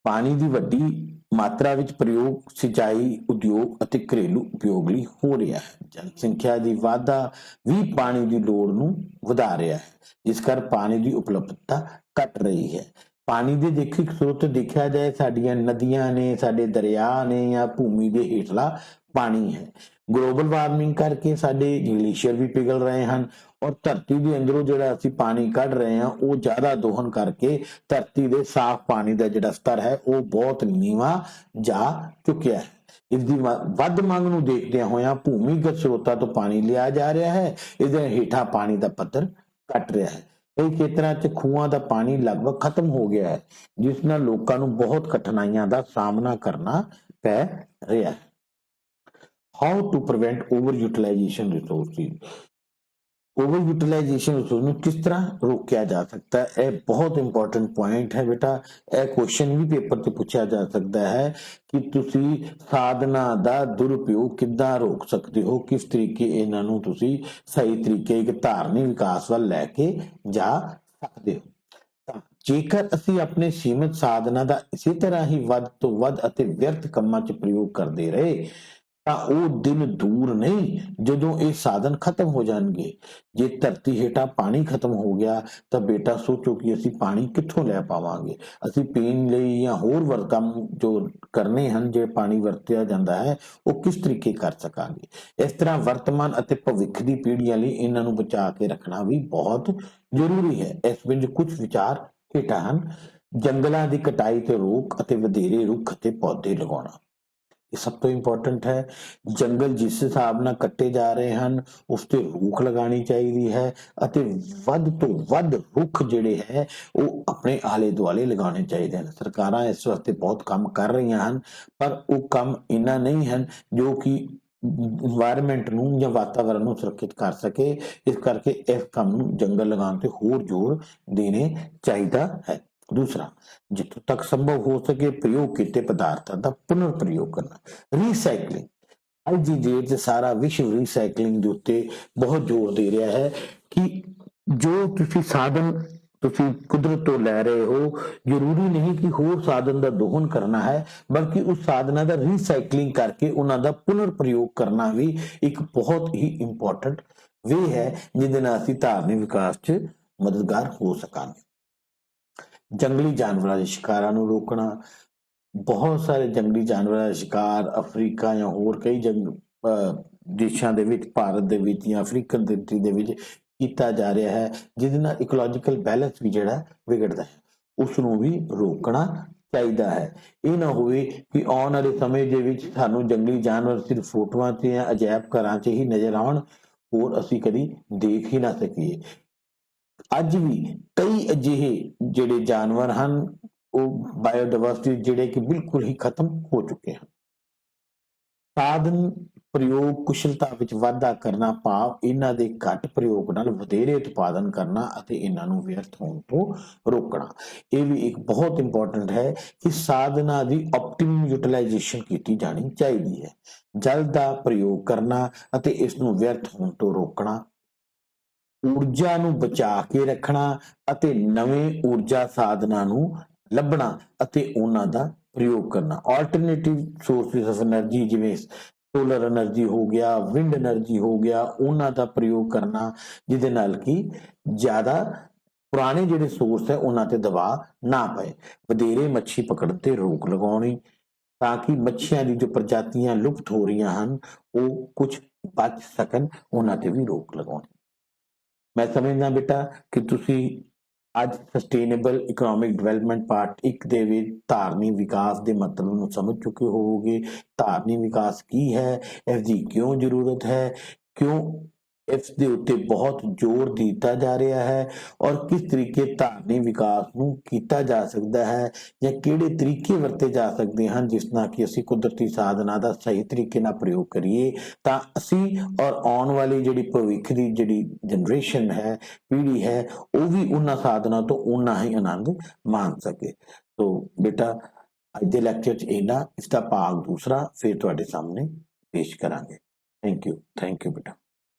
ਪਾਣੀ ਦੀ ਵੱਡੀ ਮਾਤਰਾ ਵਿੱਚ ਪ੍ਰਯੋਗ ਸਿੰਚਾਈ, ਉਦਯੋਗ ਅਤੇ ਘਰੇਲੂ ਉਪਯੋਗ ਲਈ ਹੋ ਰਿਹਾ ਹੈ। ਜਨਸੰਖਿਆ ਦੀ ਵਾਧਾ ਵੀ ਪਾਣੀ ਦੀ ਲੋੜ ਨੂੰ ਵਧਾ ਰਿਹਾ ਹੈ, ਜਿਸ ਕਰਕੇ ਪਾਣੀ ਦੀ ਉਪਲਬਧਤਾ ਘਟ ਰਹੀ ਹੈ। ਪਾਣੀ ਦੇ ਦੇਖਿਕ ਸਰੋਤ ਦੇਖਿਆ ਜਾਏ, ਸਾਡੀਆਂ ਨਦੀਆਂ ਨੇ, ਸਾਡੇ ਦਰਿਆ ਨੇ ਜਾਂ ਭੂਮੀ ਦੇ ਹੇਠਲਾ ਪਾਣੀ ਹੈ। ਗਲੋਬਲ ਵਾਰਮਿੰਗ ਕਰਕੇ ਸਾਡੇ ਗਲੇਸ਼ੀਅਰ ਵੀ ਪਿਘਲ ਰਹੇ ਹਨ ਔਰ ਧਰਤੀ ਦੇ ਅੰਦਰੋਂ ਜਿਹੜਾ ਅਸੀਂ ਪਾਣੀ ਕੱਢ ਰਹੇ ਹਾਂ ਉਹ ਜ਼ਿਆਦਾ ਦੋਹਨ ਕਰਕੇ ਧਰਤੀ ਦੇ ਸਾਫ਼ ਪਾਣੀ ਦਾ ਜਿਹੜਾ ਸਤਰ ਹੈ ਉਹ ਬਹੁਤ ਨੀਵਾਂ ਜਾ ਚੁੱਕਿਆ ਹੈ। ਇਸ ਦੀ ਵੱਧ ਮੰਗ ਨੂੰ ਦੇਖਦਿਆਂ ਹੋਇਆਂ ਭੂਮੀਗਤ ਸਰੋਤਾਂ ਤੋਂ ਪਾਣੀ ਲਿਆ ਜਾ ਰਿਹਾ ਹੈ, ਇਹਦੇ ਹੇਠਾਂ ਪਾਣੀ ਦਾ ਪੱਧਰ ਘਟ ਰਿਹਾ ਹੈ। ਕਈ ਖੇਤਰਾਂ 'ਚ ਖੂਹਾਂ ਦਾ ਪਾਣੀ ਲਗਭਗ ਖਤਮ ਹੋ ਗਿਆ ਹੈ, ਜਿਸ ਨਾਲ ਲੋਕਾਂ ਨੂੰ ਬਹੁਤ ਕਠਿਨਾਈਆਂ ਦਾ ਸਾਹਮਣਾ ਕਰਨਾ ਪੈ ਰਿਹਾ ਹੈ। How to prevent overutilization resources? Overutilization ਨੂੰ ਕਿਸ ਤਰ੍ਹਾਂ ਰੋਕਿਆ ਜਾ ਸਕਦਾ ਹੈ? ਇਹ ਬਹੁਤ ਇੰਪੋਰਟੈਂਟ ਪੁਆਇੰਟ ਹੈ ਬੇਟਾ। ਇਹ ਕੁਐਸਚਨ ਵੀ ਪੇਪਰ ਤੇ ਪੁੱਛਿਆ ਜਾ ਸਕਦਾ ਹੈ ਕਿ ਤੁਸੀਂ ਸਾਧਨਾਂ ਦਾ ਦੁਰਉਪਯੋਗ ਕਿੱਦਾਂ ਰੋਕ ਸਕਦੇ ਹੋ, ਕਿਸ ਤਰੀਕੇ ਇਹਨਾਂ ਨੂੰ ਤੁਸੀਂ ਸਹੀ ਤਰੀਕੇ ਇੱਕ ਧਾਰਨੀ ਵਿਕਾਸ ਵੱਲ ਲੈ ਕੇ ਜਾ ਸਕਦੇ ਹੋ। ਜੇਕਰ ਅਸੀਂ ਆਪਣੇ ਸੀਮਿਤ ਸਾਧਨਾਂ ਦਾ ਇਸੇ ਤਰ੍ਹਾਂ ਹੀ ਵੱਧ ਤੋਂ ਵੱਧ ਅਤੇ ਵਿਅਰਥ ਕੰਮਾਂ 'ਚ ਪ੍ਰਯੋਗ ਕਰਦੇ ਰਹੇ ਤਾਂ ਉਹ ਦਿਨ ਦੂਰ ਨਹੀਂ ਜਦੋਂ ਇਹ ਸਾਧਨ ਖਤਮ ਹੋ ਜਾਣਗੇ। ਜੇ ਧਰਤੀ ਹੇਠਾਂ ਪਾਣੀ ਖਤਮ ਹੋ ਗਿਆ ਤਾਂ ਬੇਟਾ ਸੋਚੋ ਕਿ ਅਸੀਂ ਪਾਣੀ ਕਿੱਥੋਂ ਲੈ ਪਾਵਾਂਗੇ। ਅਸੀਂ ਪੀਣ ਲਈ ਜਾਂ ਹੋਰ ਕੰਮ ਜੋ ਕਰਨੇ ਹਨ, ਜੇ ਪਾਣੀ ਵਰਤਿਆ ਜਾਂਦਾ ਹੈ ਉਹ ਕਿਸ ਤਰੀਕੇ ਕਰ ਸਕਾਂਗੇ। ਇਸ ਤਰ੍ਹਾਂ ਵਰਤਮਾਨ ਅਤੇ ਭਵਿੱਖ ਦੀ ਪੀੜ੍ਹੀਆਂ ਲਈ ਇਹਨਾਂ ਨੂੰ ਬਚਾ ਕੇ ਰੱਖਣਾ ਵੀ ਬਹੁਤ ਜ਼ਰੂਰੀ ਹੈ। ਇਸ ਵਿੱਚ ਕੁਝ ਵਿਚਾਰ ਹੇਠਾਂ ਹਨ। ਜੰਗਲਾਂ ਦੀ ਕਟਾਈ ਤੇ ਰੋਕ ਅਤੇ ਵਧੇਰੇ ਰੁੱਖ ਅਤੇ ਪੌਦੇ ਲਗਾਉਣਾ, ਇਹ ਸਭ ਤੋਂ ਇੰਪੋਰਟੈਂਟ ਹੈ। ਜੰਗਲ ਜਿਸ ਹਿਸਾਬ ਨਾਲ ਕੱਟੇ ਜਾ ਰਹੇ ਹਨ ਉਸ ਤੇ ਰੋਕ ਲਗਾਉਣੀ ਚਾਹੀਦੀ ਹੈ ਅਤੇ ਵੱਧ ਤੋਂ ਵੱਧ ਰੁੱਖ ਜਿਹੜੇ ਹੈ ਉਹ ਆਪਣੇ ਆਲੇ ਦੁਆਲੇ ਲਗਾਉਣੇ ਚਾਹੀਦੇ ਹਨ। ਸਰਕਾਰਾਂ ਇਸ ਵਾਸਤੇ ਬਹੁਤ ਕੰਮ ਕਰ ਰਹੀਆਂ ਹਨ, ਪਰ ਉਹ ਕੰਮ ਇੰਨਾ ਨਹੀਂ ਹਨ ਜੋ ਕਿ ਇਨਵਾਇਰਮੈਂਟ ਨੂੰ ਜਾਂ ਵਾਤਾਵਰਣ ਨੂੰ ਸੁਰੱਖਿਅਤ ਕਰ ਸਕੇ। ਇਸ ਕਰਕੇ ਇਸ ਕੰਮ ਨੂੰ ਜੰਗਲ ਲਗਾਉਣ ਤੇ ਹੋਰ ਜ਼ੋਰ ਦੇਣੇ ਚਾਹੀਦਾ ਹੈ। दूसरा, जितों तक संभव हो सके प्रयोग किए पदार्थों का पुनर्प्रयोग करना। रीसाइकलिंग, ਅੱਜ ਦੀ ਡੇਟ 'ਚ ਸਾਰਾ ਵਿਸ਼ਵ ਰੀਸਾਈਕਲਿੰਗ ਦੇ ਉੱਤੇ ਬਹੁਤ ਜ਼ੋਰ ਦੇ ਰਿਹਾ ਹੈ ਕਿ ਜੋ ਤੁਸੀਂ ਸਾਧਨ ਤੁਸੀਂ ਕੁਦਰਤ ਤੋਂ ਲੈ ਰਹੇ ਹੋ, ਜ਼ਰੂਰੀ ਨਹੀਂ ਕਿ ਹੋਰ ਸਾਧਨ ਦਾ ਦੋਹਨ ਕਰਨਾ ਹੈ, ਬਲਕਿ ਉਸ ਸਾਧਨਾਂ ਦਾ ਰੀਸਾਈਕਲਿੰਗ ਕਰਕੇ ਉਹਨਾਂ ਦਾ ਪੁਨਰ ਪ੍ਰਯੋਗ ਕਰਨਾ ਵੀ ਇੱਕ ਬਹੁਤ ਹੀ ਇੰਪੋਰਟੈਂਟ ਵੇ ਹੈ ਜਿਹਦੇ ਨਾਲ ਅਸੀਂ ਧਾਰਨੀ ਵਿਕਾਸ 'ਚ ਮਦਦਗਾਰ ਹੋ ਸਕਾਂਗੇ। ਜੰਗਲੀ ਜਾਨਵਰਾਂ ਦੇ ਸ਼ਿਕਾਰਾਂ ਨੂੰ ਰੋਕਣਾ, ਬਹੁਤ ਸਾਰੇ ਜੰਗਲੀ ਜਾਨਵਰਾਂ ਦਾ ਸ਼ਿਕਾਰ ਅਫਰੀਕਾ ਜਾਂ ਹੋਰ ਕਈ ਦੇਸ਼ਾਂ ਦੇ ਵਿੱਚ, ਭਾਰਤ ਦੇ ਵਿੱਚ ਜਾਂ ਅਫਰੀਕਨ ਕੰਟਰੀ ਦੇ ਵਿੱਚ ਕੀਤਾ ਜਾ ਰਿਹਾ ਹੈ, ਜਿਹਦੇ ਨਾਲ ਇਕੋਲੋਜੀਕਲ ਬੈਲੈਂਸ ਵੀ ਜਿਹੜਾ ਵਿਗੜਦਾ ਹੈ। ਉਸ ਨੂੰ ਵੀ ਰੋਕਣਾ ਚਾਹੀਦਾ ਹੈ। ਇਹ ਨਾ ਹੋਵੇ ਕਿ ਆਉਣ ਵਾਲੇ ਸਮੇਂ ਦੇ ਵਿੱਚ ਸਾਨੂੰ ਜੰਗਲੀ ਜਾਨਵਰ ਸਿਰਫ ਫੋਟੋਆਂ 'ਤੇ ਜਾਂ ਅਜਾਇਬ ਘਰਾਂ 'ਚ ਹੀ ਨਜ਼ਰ ਆਉਣ, ਹੋਰ ਅਸੀਂ ਕਦੀ ਦੇਖ ਹੀ ਨਾ ਸਕੀਏ। ਅੱਜ ਵੀ ਕਈ ਅਜਿਹੇ ਜਿਹੜੇ ਜਾਨਵਰ ਹਨ ਉਹ ਬਾਇਓਡਾਇਵਰਸਿਟੀ ਜਿਹੜੇ ਕਿ ਬਿਲਕੁਲ ਹੀ ਖਤਮ ਹੋ ਚੁੱਕੇ ਹਨ। ਸਾਧਨ ਪ੍ਰਯੋਗ ਕੁਸ਼ਲਤਾ ਵਿੱਚ ਵਾਧਾ ਕਰਨਾ, ਭਾਵ ਇਹਨਾਂ ਦੇ ਘੱਟ ਪ੍ਰਯੋਗ ਨਾਲ ਵਧੇਰੇ ਉਤਪਾਦਨ ਕਰਨਾ ਅਤੇ ਇਹਨਾਂ ਨੂੰ ਵਿਅਰਥ ਹੋਣ ਤੋਂ ਰੋਕਣਾ। ਇਹ ਵੀ ਇੱਕ ਬਹੁਤ ਇੰਪੋਰਟੈਂਟ ਹੈ ਕਿ ਸਾਧਨਾਂ ਦੀ ਆਪਟੀਮਮ ਯੂਟਿਲਾਈਜੇਸ਼ਨ ਕੀਤੀ ਜਾਣੀ ਚਾਹੀਦੀ ਹੈ। ਜਲ ਦਾ ਪ੍ਰਯੋਗ ਕਰਨਾ ਅਤੇ ਇਸ ਨੂੰ ਵਿਅਰਥ ਹੋਣ ਤੋਂ ਰੋਕਣਾ, ਊਰਜਾ ਨੂੰ ਬਚਾ ਕੇ ਰੱਖਣਾ ਅਤੇ ਨਵੇਂ ਊਰਜਾ ਸਾਧਨਾਂ ਨੂੰ ਲੱਭਣਾ ਅਤੇ ਉਹਨਾਂ ਦਾ ਪ੍ਰਯੋਗ ਕਰਨਾ। ਆਲਟਰਨੇਟਿਵ ਸੋਰਸਿਸ ਆਫ એનર્ਜੀ ਜਿਵੇਂ ਸੋਲਰ એનર્ਜੀ ਹੋ ਗਿਆ, ਵਿੰਡ એનર્ਜੀ ਹੋ ਗਿਆ, ਉਹਨਾਂ ਦਾ ਪ੍ਰਯੋਗ ਕਰਨਾ ਜਿਹਦੇ ਨਾਲ ਕਿ ਜ਼ਿਆਦਾ ਪੁਰਾਣੇ ਜਿਹੜੇ ਸੋਰਸ ਹੈ ਉਹਨਾਂ ਤੇ ਦਬਾਅ ਨਾ ਪਏ। ਵਧੇਰੇ ਮੱਛੀ ਪਕੜਨ ਤੇ ਰੋਕ ਲਗਾਉਣੀ ਤਾਂ ਕਿ ਮੱਛੀਆਂ ਦੀ ਜੋ ਪ੍ਰਜਾਤੀਆਂ ਲੁਪਤ ਹੋ ਰਹੀਆਂ ਹਨ ਉਹ ਕੁਝ ਬਚ ਸਕਣ, ਉਹਨਾਂ ਤੇ ਵੀ ਰੋਕ ਲਗਾਉਣੀ। ਮੈਂ ਸਮਝਦਾ ਬੇਟਾ ਕਿ ਤੁਸੀਂ ਅੱਜ ਸਸਟੇਨੇਬਲ ਇਕਨੋਮਿਕ ਡਿਵੈਲਪਮੈਂਟ ਪਾਰਟ 1 ਦੇ ਵਿੱਚ ਧਾਰਨੀ ਵਿਕਾਸ ਦੇ ਮਤਲਬ ਨੂੰ ਸਮਝ ਚੁੱਕੇ ਹੋਵੋਗੇ। ਧਾਰਨੀ ਵਿਕਾਸ ਕੀ ਹੈ, ਇਸ ਦੀ ਕਿਉਂ ਜ਼ਰੂਰਤ ਹੈ, ਕਿਉਂ ਇਸ ਦੇ ਉੱਤੇ ਬਹੁਤ ਜ਼ੋਰ ਦਿੱਤਾ ਜਾ ਰਿਹਾ ਹੈ ਔਰ ਕਿਸ ਤਰੀਕੇ ਧਾਰਨੀ ਵਿਕਾਸ ਨੂੰ ਕੀਤਾ ਜਾ ਸਕਦਾ ਹੈ ਜਾਂ ਕਿਹੜੇ ਤਰੀਕੇ ਵਰਤੇ ਜਾ ਸਕਦੇ ਹਨ ਜਿਸ ਨਾਲ ਕਿ ਅਸੀਂ ਕੁਦਰਤੀ ਸਾਧਨਾਂ ਦਾ ਸਹੀ ਤਰੀਕੇ ਨਾਲ ਪ੍ਰਯੋਗ ਕਰੀਏ ਤਾਂ ਅਸੀਂ ਔਰ ਆਉਣ ਵਾਲੀ ਜਿਹੜੀ ਭਵਿੱਖ ਦੀ ਜਿਹੜੀ ਜਨਰੇਸ਼ਨ ਹੈ, ਪੀੜ੍ਹੀ ਹੈ, ਉਹ ਵੀ ਉਹਨਾਂ ਸਾਧਨਾਂ ਤੋਂ ਉਨਾ ਹੀ ਆਨੰਦ ਮਾਣ ਸਕੇ। ਸੋ ਬੇਟਾ ਅੱਜ ਦੇ ਲੈਕਚਰ 'ਚ ਇਹਨਾਂ, ਇਸ ਦਾ ਭਾਗ ਦੂਸਰਾ ਫਿਰ ਤੁਹਾਡੇ ਸਾਹਮਣੇ ਪੇਸ਼ ਕਰਾਂਗੇ। ਥੈਂਕ ਯੂ ਬੇਟਾ।